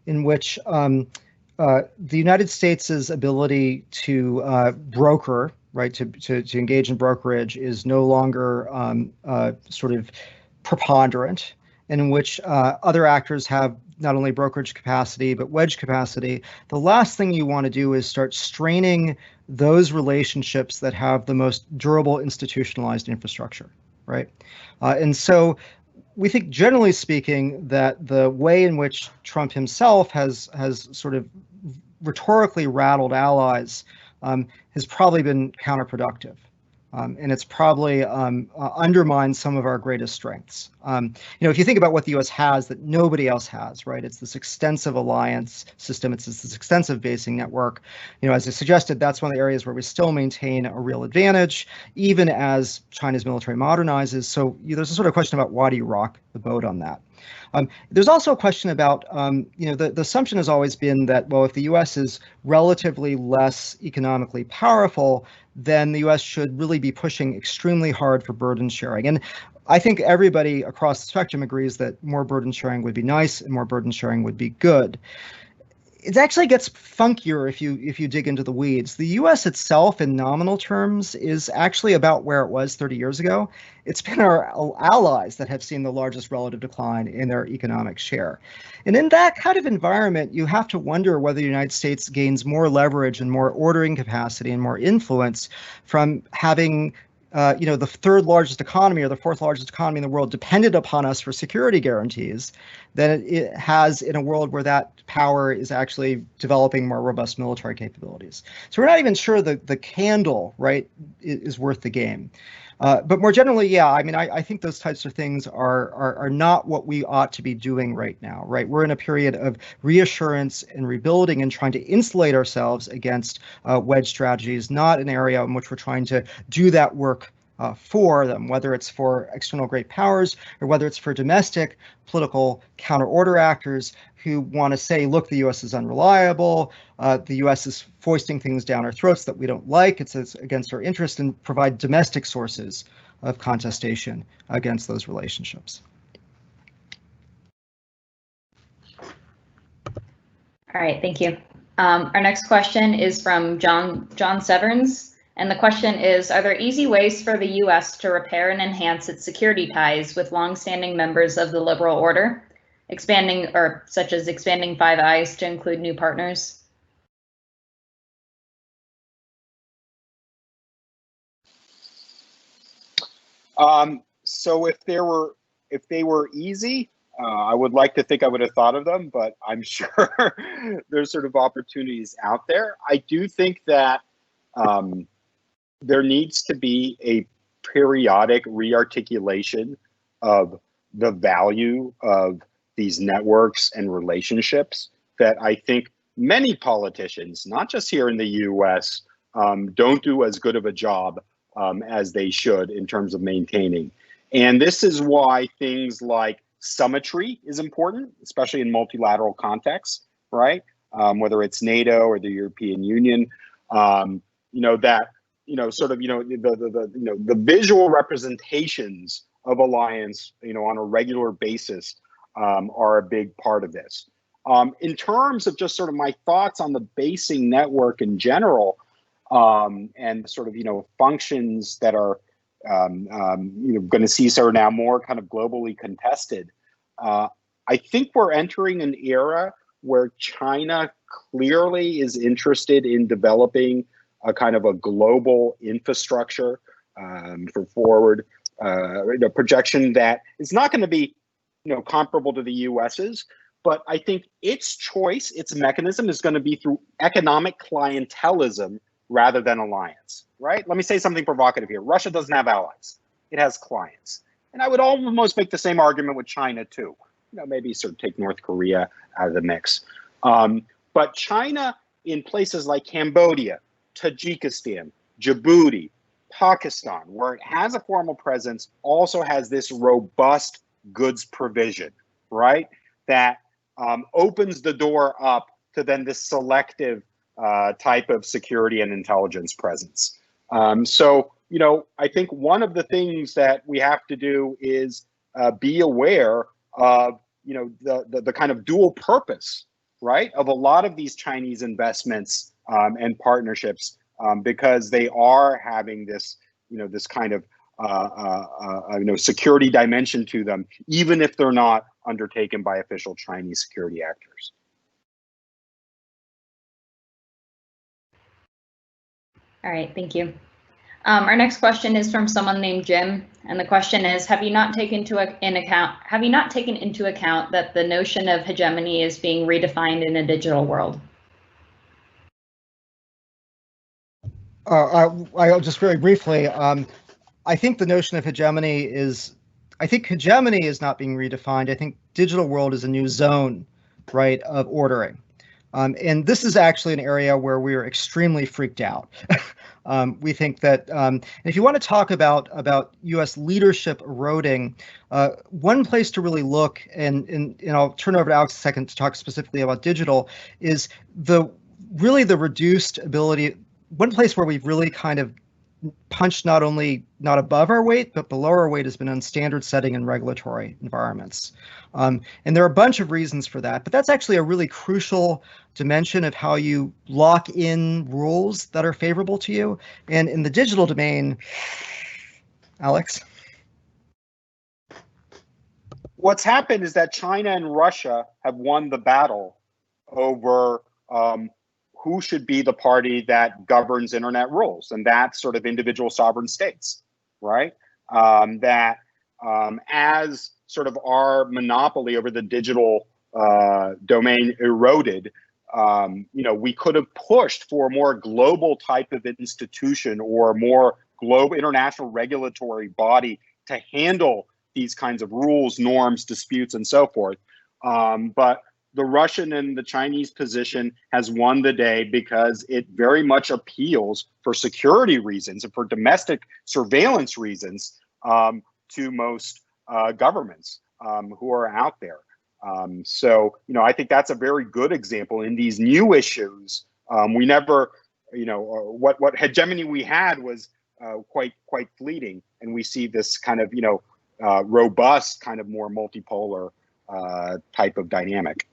in which the United States' ability to broker, right, to engage in brokerage is no longer sort of preponderant, and in which other actors have not only brokerage capacity, but wedge capacity, the last thing you want to do is start straining those relationships that have the most durable institutionalized infrastructure, right? And so we think, generally speaking, that the way in which Trump himself has sort of rhetorically rattled allies has probably been counterproductive. And it's probably undermined some of our greatest strengths. If you think about what the U.S. has that nobody else has, right? It's this extensive alliance system. It's this extensive basing network. As I suggested, that's one of the areas where we still maintain a real advantage, even as China's military modernizes. So there's a sort of question about why do you rock the boat on that? There's also a question about, the assumption has always been that, well, if the U.S. is relatively less economically powerful, then the U.S. should really be pushing extremely hard for burden sharing. And I think everybody across the spectrum agrees that more burden sharing would be nice and more burden sharing would be good. It actually gets funkier if you dig into the weeds. The U.S. itself, in nominal terms, is actually about where it was 30 years ago. It's been our allies that have seen the largest relative decline in their economic share. And in that kind of environment, you have to wonder whether the United States gains more leverage and more ordering capacity and more influence from having the third largest economy or the fourth largest economy in the world depended upon us for security guarantees than it has in a world where that power is actually developing more robust military capabilities. So we're not even sure the candle, right, is worth the game. But more generally, yeah, I think those types of things are not what we ought to be doing right now, right? We're in a period of reassurance and rebuilding and trying to insulate ourselves against wedge strategies, not an area in which we're trying to do that work for them, whether it's for external great powers or whether it's for domestic political counter-order actors who want to say, look, the U.S. is unreliable, the U.S. is foisting things down our throats that we don't like, it's against our interest, and provide domestic sources of contestation against those relationships. All right, thank you. Our next question is from John Severns. And the question is, are there easy ways for the U.S. to repair and enhance its security ties with longstanding members of the liberal order, such as expanding Five Eyes to include new partners? So if they were easy, I would like to think I would have thought of them, but I'm sure there's sort of opportunities out there. I do think that there needs to be a periodic rearticulation of the value of these networks and relationships that I think many politicians, not just here in the US, don't do as good of a job as they should in terms of maintaining. And this is why things like symmetry is important, especially in multilateral contexts, right? Whether it's NATO or the European Union, the visual representations of alliance, on a regular basis, are a big part of this. In terms of just sort of my thoughts on the basing network in general, and sort of functions that are going to see sort of now more kind of globally contested. I think we're entering an era where China clearly is interested in developing a kind of a global infrastructure for forward projection that is not going to be comparable to the US's, but I think its choice, its mechanism is going to be through economic clientelism rather than alliance, right? Let me say something provocative here. Russia doesn't have allies. It has clients. And I would almost make the same argument with China too. Maybe sort of take North Korea out of the mix. But China in places like Cambodia, Tajikistan, Djibouti, Pakistan, where it has a formal presence, also has this robust goods provision, right? That opens the door up to then this selective type of security and intelligence presence. So, I think one of the things that we have to do is be aware of, the kind of dual purpose, right, of a lot of these Chinese investments and partnerships, because they are having this, this kind of security dimension to them, even if they're not undertaken by official Chinese security actors. All right, thank you. Our next question is from someone named Jim, and the question is: Have you not taken into account that the notion of hegemony is being redefined in a digital world? I'll just very briefly. I think the notion of hegemony is. I think hegemony is not being redefined. I think digital world is a new zone, right, of ordering. And this is actually an area where we are extremely freaked out. We think that if you want to talk about U.S. leadership eroding, one place to really look, and I'll turn over to Alex a second to talk specifically about digital, is the reduced ability. One place where we've really kind of punched not above our weight, but below our weight has been on standard setting and regulatory environments. And there are a bunch of reasons for that, but that's actually a really crucial dimension of how you lock in rules that are favorable to you. And in the digital domain, Alex? What's happened is that China and Russia have won the battle over who should be the party that governs internet rules, and that's sort of individual sovereign states, right? As sort of our monopoly over the digital domain eroded, we could have pushed for a more global type of institution or a more global international regulatory body to handle these kinds of rules, norms, disputes, and so forth. But the Russian and the Chinese position has won the day because it very much appeals for security reasons and for domestic surveillance reasons to most governments who are out there. So, I think that's a very good example in these new issues. We never, what hegemony we had was quite fleeting, and we see this kind of, robust, kind of more multipolar type of dynamic.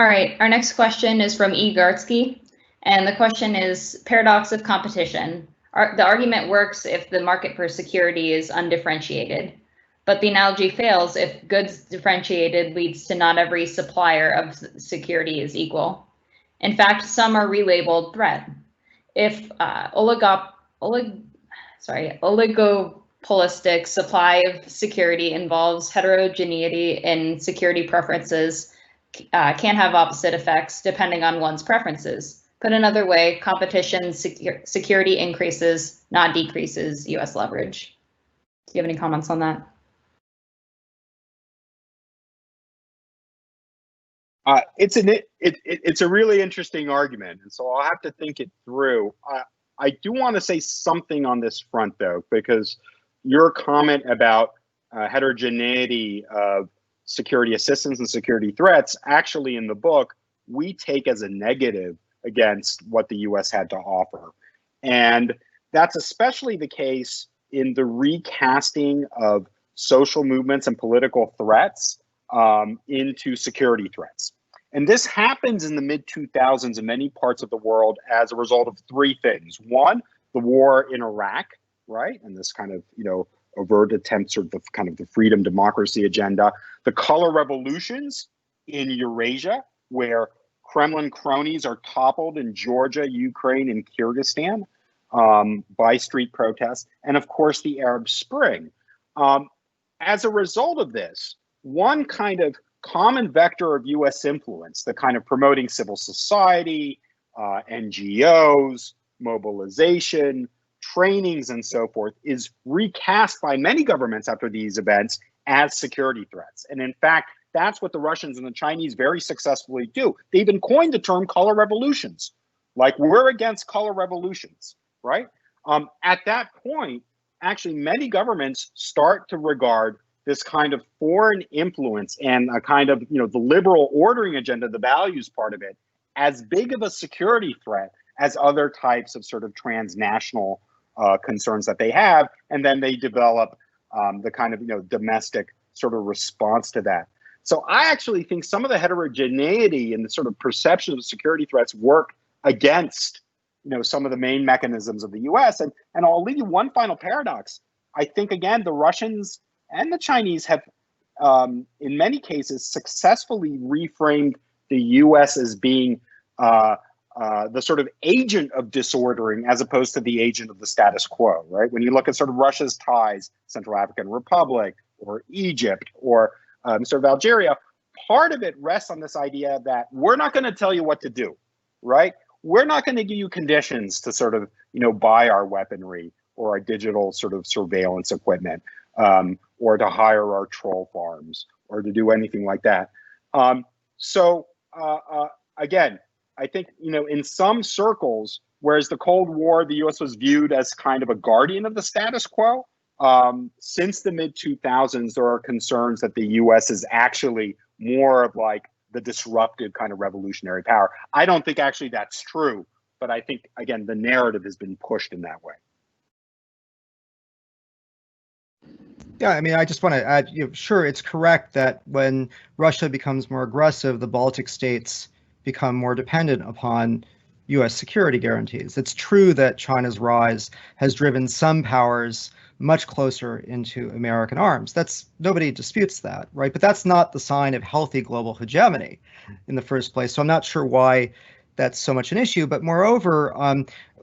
All right, our next question is from E. Gartsky, and the question is paradox of competition. The argument works if the market for security is undifferentiated, but the analogy fails if goods differentiated leads to not every supplier of security is equal. In fact, some are relabeled threat. If oligopolistic supply of security involves heterogeneity in security preferences, can have opposite effects depending on one's preferences. Put another way, competition security increases, not decreases U.S. leverage. Do you have any comments on that? It's a really interesting argument, and so I'll have to think it through. I do want to say something on this front, though, because your comment about heterogeneity of security assistance and security threats, actually in the book, we take as a negative against what the U.S. had to offer. And that's especially the case in the recasting of social movements and political threats into security threats. And this happens in the mid-2000s in many parts of the world as a result of three things. One, the war in Iraq, right? And this kind of, overt attempts of the kind of the freedom democracy agenda. The color revolutions in Eurasia, where Kremlin cronies are toppled in Georgia, Ukraine, and Kyrgyzstan by street protests. And of course, the Arab Spring. As a result of this, one kind of common vector of US influence, the kind of promoting civil society, NGOs, mobilization, trainings, and so forth, is recast by many governments after these events as security threats. And in fact, that's what the Russians and the Chinese very successfully do. They even coined the term color revolutions, like we're against color revolutions, right? At that point, actually, many governments start to regard this kind of foreign influence and a kind of, the liberal ordering agenda, the values part of it, as big of a security threat as other types of sort of transnational concerns that they have. And then they develop the kind of, domestic sort of response to that. So I actually think some of the heterogeneity and the sort of perception of security threats work against some of the main mechanisms of the U.S. And I'll leave you one final paradox. I think, again, the Russians and the Chinese have, in many cases, successfully reframed the U.S. as being the sort of agent of disordering as opposed to the agent of the status quo, right? When you look at sort of Russia's ties, Central African Republic or Egypt or sort of Algeria, part of it rests on this idea that we're not going to tell you what to do, right? We're not going to give you conditions to sort of, buy our weaponry or our digital sort of surveillance equipment, or to hire our troll farms or to do anything like that. Again, I think, in some circles, whereas the Cold War, the US was viewed as kind of a guardian of the status quo, since the mid-2000s, there are concerns that the US is actually more of like the disruptive kind of revolutionary power. I don't think actually that's true, but I think, again, the narrative has been pushed in that way. Yeah, I mean, I just want to add, sure, it's correct that when Russia becomes more aggressive, the Baltic states become more dependent upon U.S. security guarantees. It's true that China's rise has driven some powers much closer into American arms. Nobody disputes that, right? But that's not the sign of healthy global hegemony in the first place. So I'm not sure why that's so much an issue. But moreover,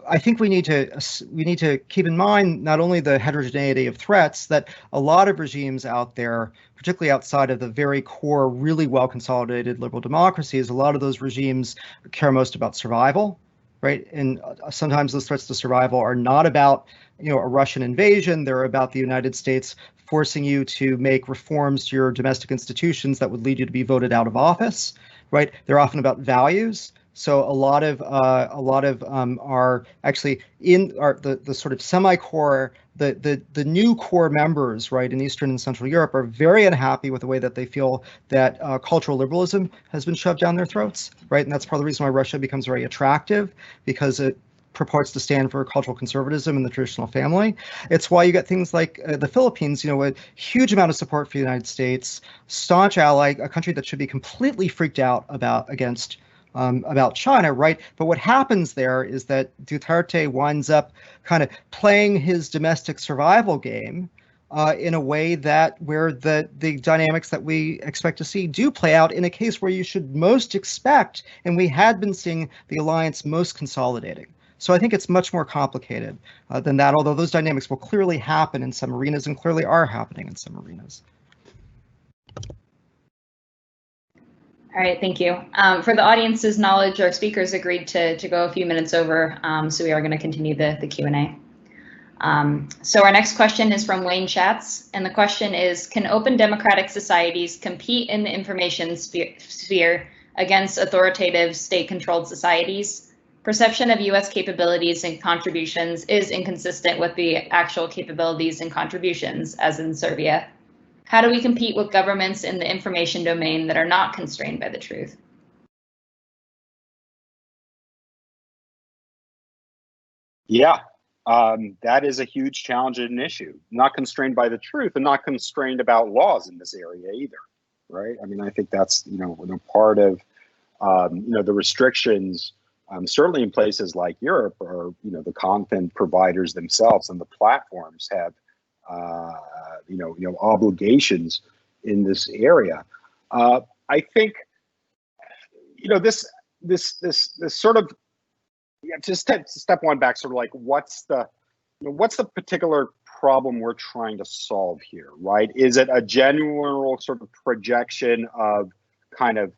I think we need to keep in mind not only the heterogeneity of threats, that a lot of regimes out there, particularly outside of the very core, really well consolidated liberal democracies, a lot of those regimes care most about survival, right? And sometimes those threats to survival are not about a Russian invasion. They're about the United States forcing you to make reforms to your domestic institutions that would lead you to be voted out of office, right? They're often about values. So a lot of are actually the sort of semi-core, the new core members, right, in Eastern and Central Europe are very unhappy with the way that they feel that cultural liberalism has been shoved down their throats, right? And that's part of the reason why Russia becomes very attractive, because it purports to stand for cultural conservatism in the traditional family. It's why you get things like the Philippines, a huge amount of support for the United States, staunch ally, a country that should be completely freaked out about China, right? But what happens there is that Duterte winds up kind of playing his domestic survival game in a way where the dynamics that we expect to see do play out in a case where you should most expect, and we had been seeing the alliance most consolidating. So I think it's much more complicated than that, although those dynamics will clearly happen in some arenas and clearly are happening in some arenas. All right, thank you. For the audience's knowledge, our speakers agreed to go a few minutes over, so we are going to continue the Q&A. So our next question is from Wayne Schatz, and the question is, can open democratic societies compete in the information sphere against authoritative state-controlled societies? Perception of US capabilities and contributions is inconsistent with the actual capabilities and contributions, as in Serbia. How do we compete with governments in the information domain that are not constrained by the truth? Yeah, that is a huge challenge and an issue. Not constrained by the truth and not constrained about laws in this area either, right? I mean, I think that's, part of, the restrictions, certainly in places like Europe, or, the content providers themselves and the platforms have, obligations in this area. I think, this sort of, just step one back, sort of like what's the particular problem we're trying to solve here, right? Is it a general sort of projection of kind of,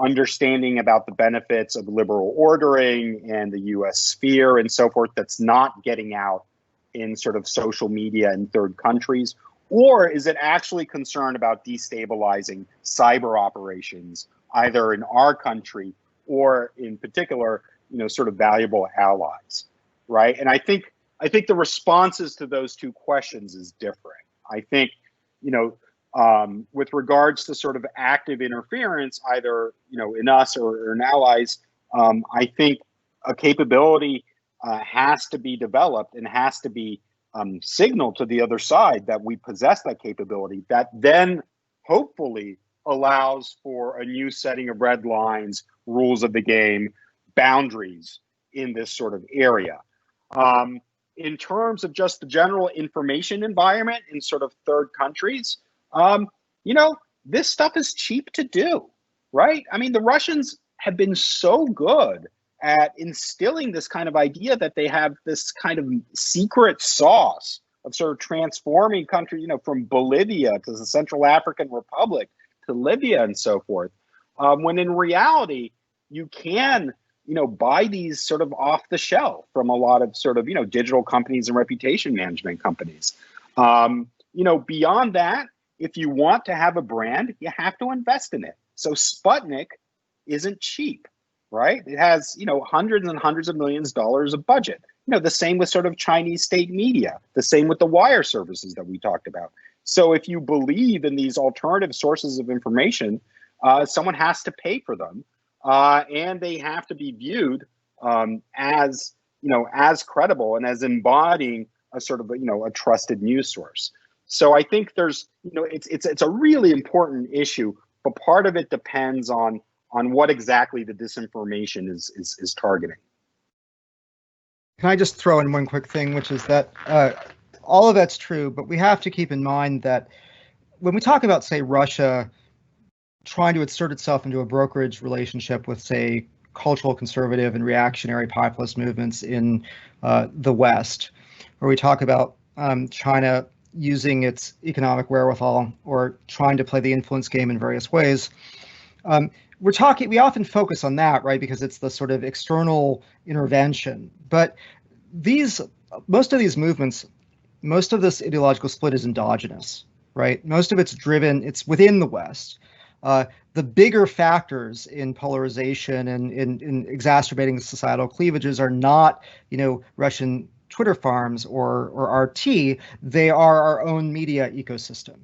understanding about the benefits of liberal ordering and the US sphere and so forth that's not getting out in sort of social media in third countries? Or is it actually concerned about destabilizing cyber operations, either in our country or in particular, sort of valuable allies, right? And I think the responses to those two questions is different. I think, with regards to sort of active interference, either, in us or in allies, I think a capability has to be developed and has to be signaled to the other side that we possess that capability, that then hopefully allows for a new setting of red lines, rules of the game, boundaries in this sort of area. In terms of just the general information environment in sort of third countries, this stuff is cheap to do, right? I mean, the Russians have been so good at instilling this kind of idea that they have this kind of secret sauce of sort of transforming countries, from Bolivia to the Central African Republic to Libya and so forth. When in reality, you can, buy these sort of off the shelf from a lot of sort of, digital companies and reputation management companies. Beyond that, if you want to have a brand, you have to invest in it. So Sputnik isn't cheap, right? It has, hundreds and hundreds of millions of dollars of budget. The same with sort of Chinese state media, the same with the wire services that we talked about. So if you believe in these alternative sources of information, someone has to pay for them, and they have to be viewed as credible and as embodying a sort of a trusted news source. So I think there's it's a really important issue, but part of it depends on what exactly the disinformation is targeting. Can I just throw in one quick thing, which is that all of that's true, but we have to keep in mind that when we talk about, say, Russia trying to insert itself into a brokerage relationship with, say, cultural conservative and reactionary populist movements in the West, or we talk about China using its economic wherewithal or trying to play the influence game in various ways, we often focus on that, right? Because it's the sort of external intervention. But most of these movements, most of this ideological split is endogenous, right? Most of it's within the West. The bigger factors in polarization and in exacerbating the societal cleavages are not, Russian Twitter farms or RT. They are our own media ecosystem.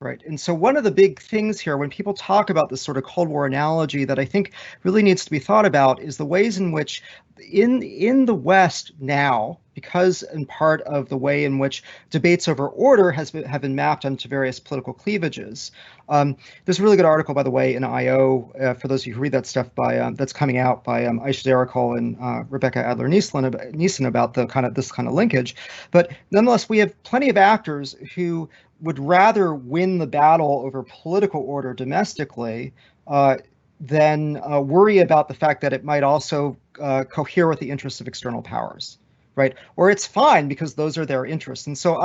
Right. And so one of the big things here, when people talk about this sort of Cold War analogy that I think really needs to be thought about, is the ways in which in the West now, because in part of the way in which debates over order have been mapped onto various political cleavages. There's a really good article, by the way, in I/O for those of you who read that stuff that's coming out by Aisha Zarikol and Rebecca Adler-Neeson about this kind of linkage. But nonetheless, we have plenty of actors who would rather win the battle over political order domestically than worry about the fact that it might also cohere with the interests of external powers, right? Or it's fine because those are their interests. And so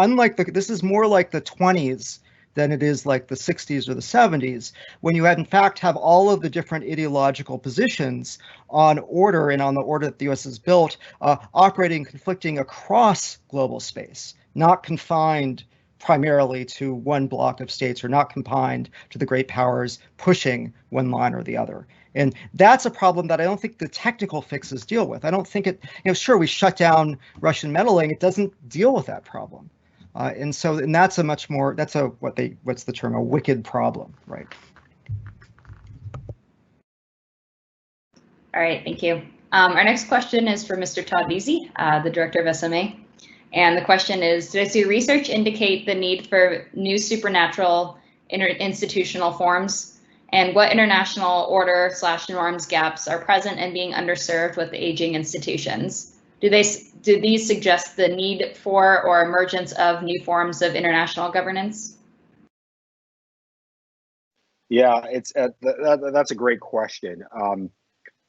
this is more like the 20s than it is like the 60s or the 70s, when you in fact have all of the different ideological positions on order and on the order that the US has built, operating, conflicting across global space, not confined primarily to one block of states, or not confined to the great powers pushing one line or the other. And that's a problem that I don't think the technical fixes deal with. I don't think sure, we shut down Russian meddling. It doesn't deal with that problem. And that's what's the term, a wicked problem, right? All right, thank you. Our next question is for Mr. Todd Veazey, the director of SMA. And the question is, did I see research indicate the need for new supernatural institutional forms? And what international order/norms gaps are present and being underserved with the aging institutions? Do these suggest the need for or emergence of new forms of international governance? Yeah, that's a great question.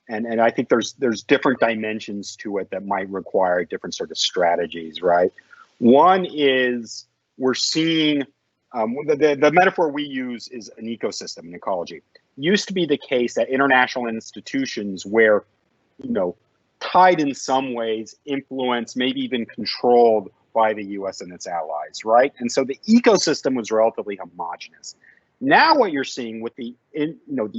And I think there's different dimensions to it that might require different sort of strategies, right? One is we're seeing the metaphor we use is an ecosystem, an ecology. Used to be the case that international institutions were, tied in some ways, influenced, maybe even controlled by the US and its allies, right? And so the ecosystem was relatively homogenous. Now what you're seeing with the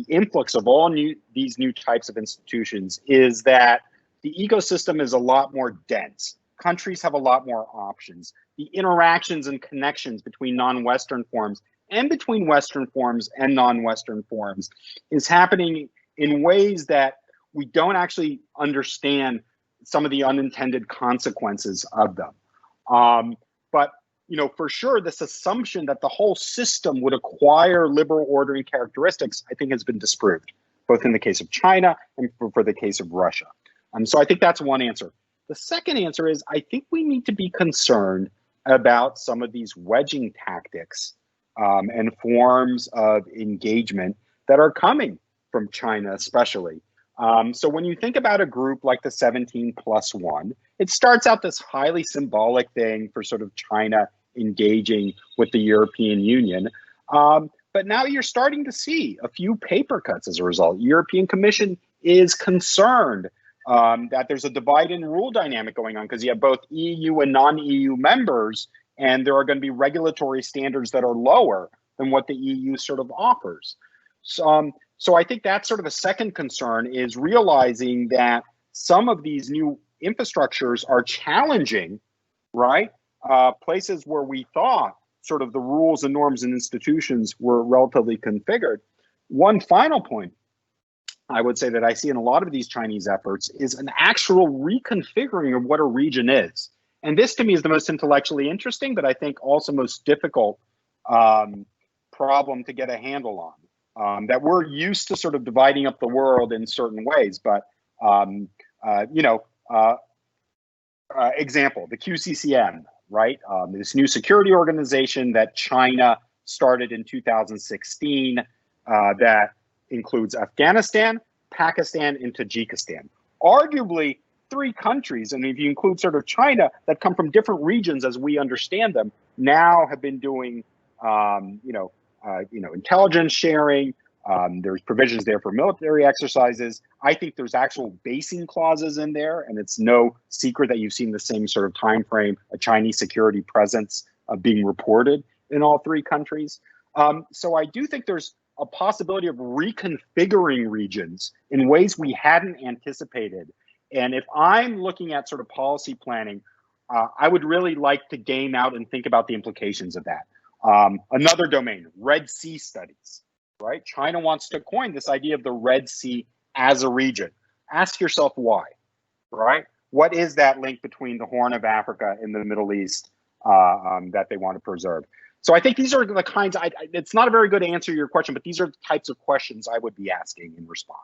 influx of all these new types of institutions is that the ecosystem is a lot more dense. Countries have a lot more options. The interactions and connections between non-Western forms and between Western forms and non-Western forms is happening in ways that we don't actually understand some of the unintended consequences of them. But for sure, this assumption that the whole system would acquire liberal ordering characteristics, I think, has been disproved, both in the case of China and for the case of Russia. So I think that's one answer. The second answer is I think we need to be concerned about some of these wedging tactics and forms of engagement that are coming from China, especially. So when you think about a group like the 17+1, it starts out this highly symbolic thing for sort of China engaging with the European Union. But now you're starting to see a few paper cuts as a result. European Commission is concerned that there's a divide and rule dynamic going on because you have both EU and non-EU members, and there are going to be regulatory standards that are lower than what the EU sort of offers. So I think that's sort of a second concern, is realizing that some of these new infrastructures are challenging, right? Places where we thought sort of the rules and norms and institutions were relatively configured. One final point I would say that I see in a lot of these Chinese efforts is an actual reconfiguring of what a region is. And this to me is the most intellectually interesting, but I think also most difficult problem to get a handle on. That we're used to sort of dividing up the world in certain ways, but example, the QCCM, right? This new security organization that China started in 2016 that includes Afghanistan, Pakistan, and Tajikistan. Arguably, 3 countries, and if you include sort of China, that come from different regions as we understand them, now have been doing, intelligence sharing. There's provisions there for military exercises. I think there's actual basing clauses in there, and it's no secret that you've seen the same sort of time frame, a Chinese security presence being reported in all 3 countries. So I do think there's a possibility of reconfiguring regions in ways we hadn't anticipated. And if I'm looking at sort of policy planning, I would really like to game out and think about the implications of that. Another domain, Red Sea studies, right? China wants to coin this idea of the Red Sea as a region. Ask yourself why, right? What is that link between the Horn of Africa and the Middle East that they want to preserve? So I think these are the kinds, it's not a very good answer to your question, but these are the types of questions I would be asking in response.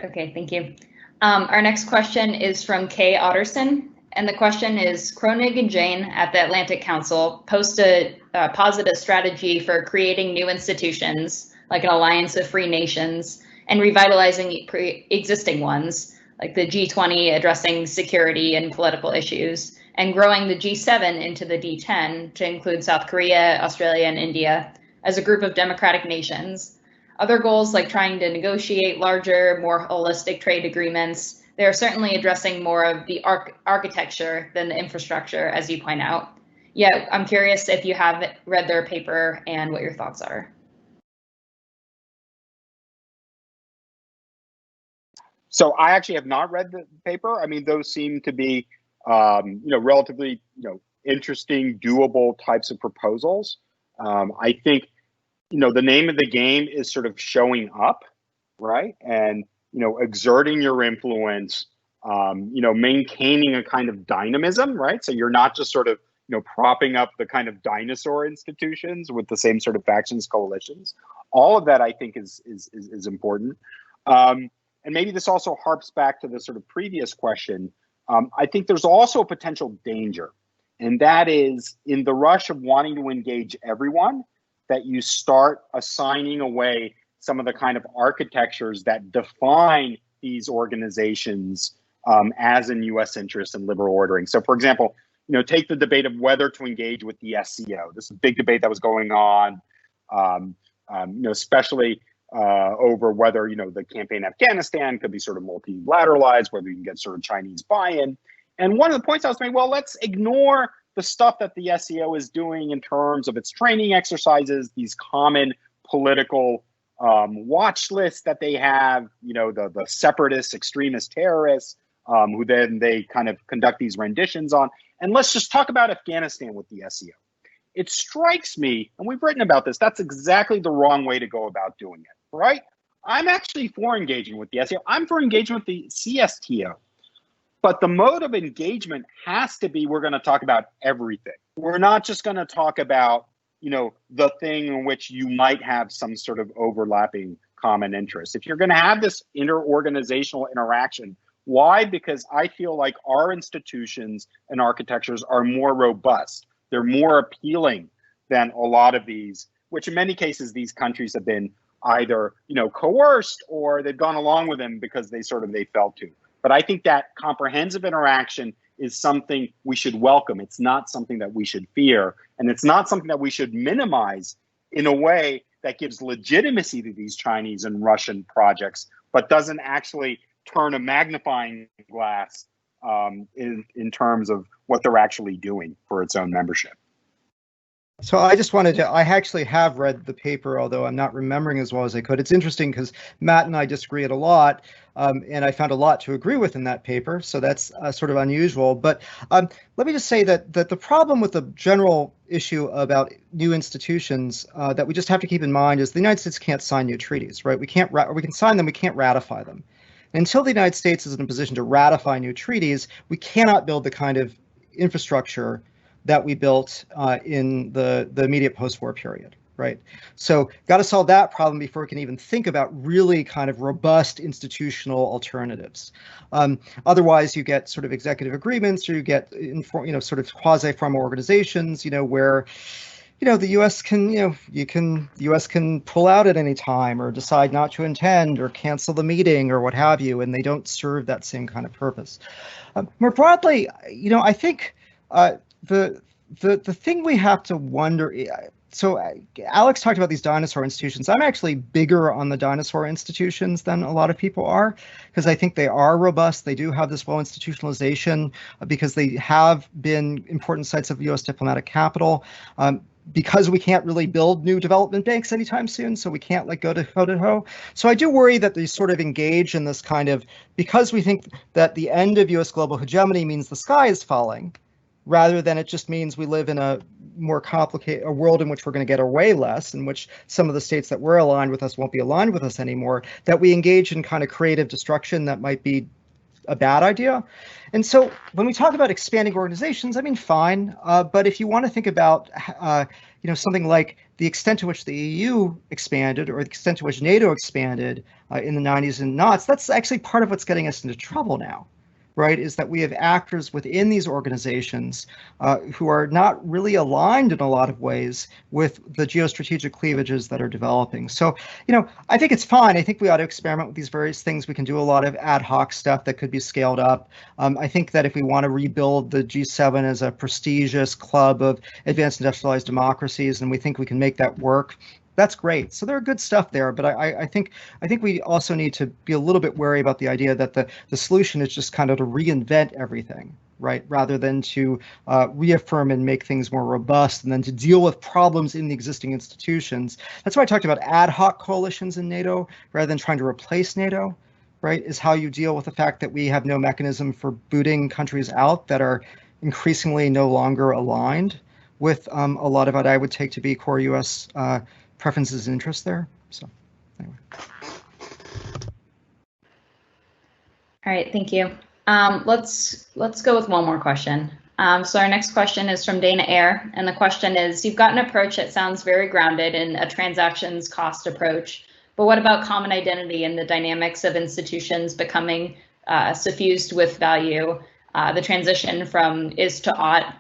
Okay, thank you. Our next question is from Kay Otterson, and the question is, Kronig and Jane at the Atlantic Council posted a positive strategy for creating new institutions, like an alliance of free nations, and revitalizing existing ones, like the G20 addressing security and political issues, and growing the G7 into the D10 to include South Korea, Australia, and India as a group of democratic nations. Other goals, like trying to negotiate larger, more holistic trade agreements, they are certainly addressing more of the architecture than the infrastructure, as you point out. Yeah, I'm curious if you have read their paper and what your thoughts are. So I actually have not read the paper. I mean, those seem to be, relatively, interesting, doable types of proposals. I think, the name of the game is sort of showing up, right? And, exerting your influence, maintaining a kind of dynamism, right? So you're not just sort of, propping up the kind of dinosaur institutions with the same sort of factions, coalitions. All of that, I think, is important. And maybe this also harps back to the sort of previous question. I think there's also a potential danger, and that is in the rush of wanting to engage everyone, that you start assigning away some of the kind of architectures that define these organizations as in U.S. interest and liberal ordering. So, for example, take the debate of whether to engage with the SCO. This is a big debate that was going on, especially over whether, the campaign in Afghanistan could be sort of multilateralized, whether you can get sort of Chinese buy-in. And one of the points I was making, well, let's ignore the stuff that the SCO is doing in terms of its training exercises, these common political watch lists that they have, the separatist, extremist terrorists, who then they kind of conduct these renditions on. And let's just talk about Afghanistan with the SCO. It strikes me, and we've written about this, that's exactly the wrong way to go about doing it, right? I'm actually for engaging with the SCO. I'm for engaging with the CSTO. But the mode of engagement has to be, we're going to talk about everything. We're not just going to talk about, the thing in which you might have some sort of overlapping common interests. If you're going to have this interorganizational interaction, why? Because I feel like our institutions and architectures are more robust. They're more appealing than a lot of these, which in many cases these countries have been either, coerced, or they've gone along with them because they felt to. But I think that comprehensive interaction is something we should welcome. It's not something that we should fear, and it's not something that we should minimize in a way that gives legitimacy to these Chinese and Russian projects, but doesn't actually turn a magnifying glass in terms of what they're actually doing for its own membership. So I just wanted to, I actually have read the paper, although I'm not remembering as well as I could. It's interesting because Matt and I disagree a lot, and I found a lot to agree with in that paper, so that's sort of unusual. But let me just say that the problem with the general issue about new institutions that we just have to keep in mind is the United States can't sign new treaties, right? We can sign them, we can't ratify them. Until the United States is in a position to ratify new treaties, we cannot build the kind of infrastructure that we built in the immediate post-war period, right? So got to solve that problem before we can even think about really kind of robust institutional alternatives. Otherwise, you get sort of executive agreements, or you get sort of quasi-formal organizations, where the U.S. can, the U.S. can pull out at any time, or decide not to attend, or cancel the meeting, or what have you, and they don't serve that same kind of purpose. More broadly, I think the thing we have to wonder. So Alex talked about these dinosaur institutions. I'm actually bigger on the dinosaur institutions than a lot of people are, because I think they are robust. They do have this well institutionalization because they have been important sites of U.S. diplomatic capital. Because we can't really build new development banks anytime soon, so we can't go to toe-to-toe. So I do worry that they sort of engage in this kind of, because we think that the end of U.S. global hegemony means the sky is falling, rather than it just means we live in a more complicated, a world in which we're going to get our way less, in which some of the states that were aligned with us won't be aligned with us anymore, that we engage in kind of creative destruction that might be a bad idea. And so when we talk about expanding organizations, I mean, fine. But if you want to think about, something like the extent to which the EU expanded, or the extent to which NATO expanded in the 90s and noughts, that's actually part of what's getting us into trouble now, right? Is that we have actors within these organizations who are not really aligned in a lot of ways with the geostrategic cleavages that are developing. So, I think it's fine. I think we ought to experiment with these various things. We can do a lot of ad hoc stuff that could be scaled up. I think that if we want to rebuild the G7 as a prestigious club of advanced industrialized democracies, and we think we can make that work, that's great. So there are good stuff there, but I think we also need to be a little bit wary about the idea that the solution is just kind of to reinvent everything, right? Rather than to reaffirm and make things more robust, and then to deal with problems in the existing institutions. That's why I talked about ad hoc coalitions in NATO rather than trying to replace NATO, right? Is how you deal with the fact that we have no mechanism for booting countries out that are increasingly no longer aligned with a lot of what I would take to be core U.S. Preferences and interests there. So anyway. All right, thank you. Let's go with one more question. So our next question is from Dana Ayer, and the question is, you've got an approach that sounds very grounded in a transactions cost approach, but what about common identity and the dynamics of institutions becoming suffused with value, the transition from is to ought,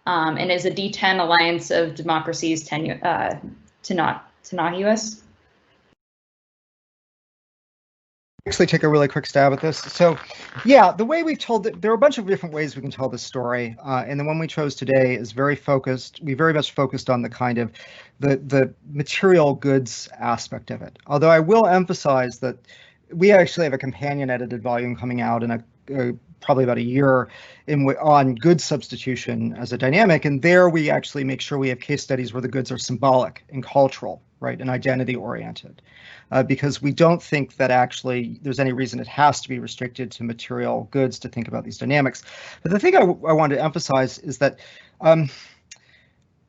and is a D10 alliance of democracies to not US? Actually take a really quick stab at this. So yeah, the way we've told it, there are a bunch of different ways we can tell this story. And the one we chose today is very focused. We very much focused on the kind of the material goods aspect of it. Although I will emphasize that we actually have a companion edited volume coming out in probably about a year on goods substitution as a dynamic. And there we actually make sure we have case studies where the goods are symbolic and cultural, right, and identity oriented, because we don't think that actually there's any reason it has to be restricted to material goods to think about these dynamics. But the thing I wanted to emphasize is that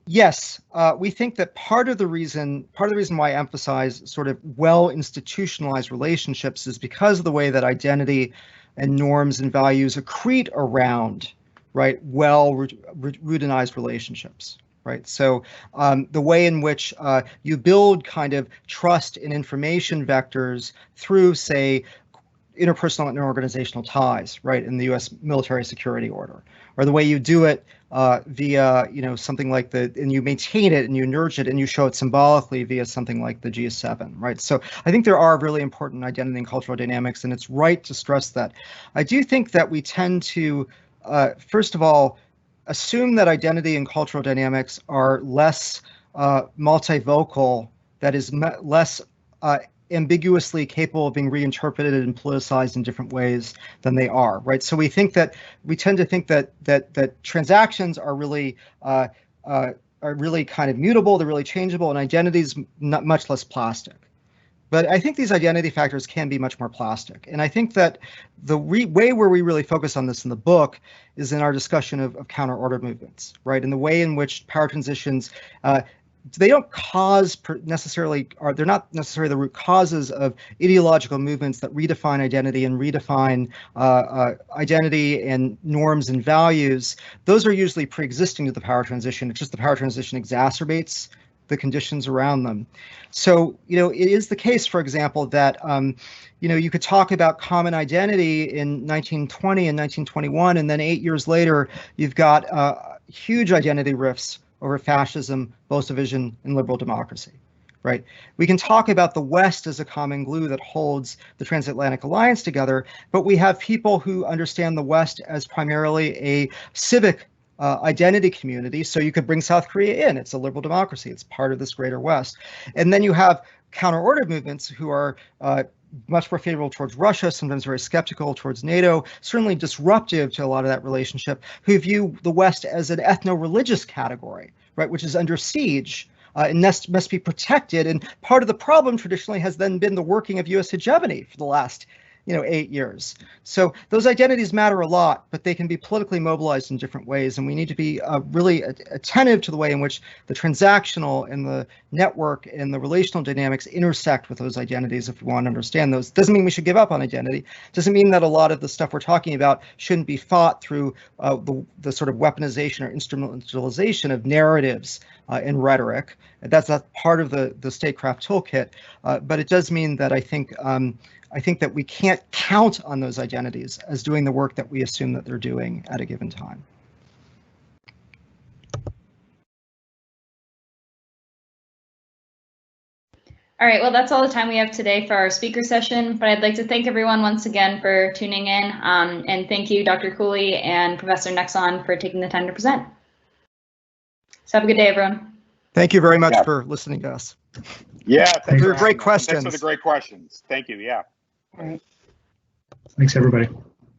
yes, we think that part of the reason why I emphasize sort of well institutionalized relationships is because of the way that identity and norms and values accrete around, right, well routinized relationships, right? So the way in which you build kind of trust in information vectors through, say, interpersonal and organizational ties, right, in the U.S. military security order, or the way you do it via, something like and you maintain it and you nurture it and you show it symbolically via something like the G7, right? So I think there are really important identity and cultural dynamics, and it's right to stress that. I do think that we tend to, first of all, assume that identity and cultural dynamics are less multivocal, that is less ambiguously capable of being reinterpreted and politicized in different ways than they are, right? So we tend to think that transactions are really kind of mutable, they're really changeable, and identities much less plastic. But I think these identity factors can be much more plastic. And I think that the way where we really focus on this in the book is in our discussion of counter-order movements, right? And the way in which power transitions, they don't cause necessarily, or they're not necessarily the root causes of ideological movements that redefine identity and redefine identity and norms and values. Those are usually pre-existing to the power transition. It's just the power transition exacerbates the conditions around them. So, it is the case, for example, that, you could talk about common identity in 1920 and 1921, and then 8 years later, you've got huge identity rifts over fascism, Bolshevism, and liberal democracy, right? We can talk about the West as a common glue that holds the transatlantic alliance together, but we have people who understand the West as primarily a civic identity community. So you could bring South Korea in. It's a liberal democracy. It's part of this greater West. And then you have counter-order movements who are much more favorable towards Russia, sometimes very skeptical towards NATO, certainly disruptive to a lot of that relationship, who view the West as an ethno-religious category, right, which is under siege and must be protected. And part of the problem traditionally has then been the working of U.S. hegemony for the last 8 years. So those identities matter a lot, but they can be politically mobilized in different ways. And we need to be really attentive to the way in which the transactional and the network and the relational dynamics intersect with those identities if we want to understand those. Doesn't mean we should give up on identity. Doesn't mean that a lot of the stuff we're talking about shouldn't be fought through the sort of weaponization or instrumentalization of narratives and rhetoric. That's part of the statecraft toolkit. But it does mean that I think that we can't count on those identities as doing the work that we assume that they're doing at a given time. All right, well, that's all the time we have today for our speaker session, but I'd like to thank everyone once again for tuning in, and thank you, Dr. Cooley and Professor Nexon, for taking the time to present. So have a good day, everyone. Thank you very much for listening to us. Yeah, thanks for great questions. Thanks for the great questions. Thank you. Yeah. All right. Thanks, everybody.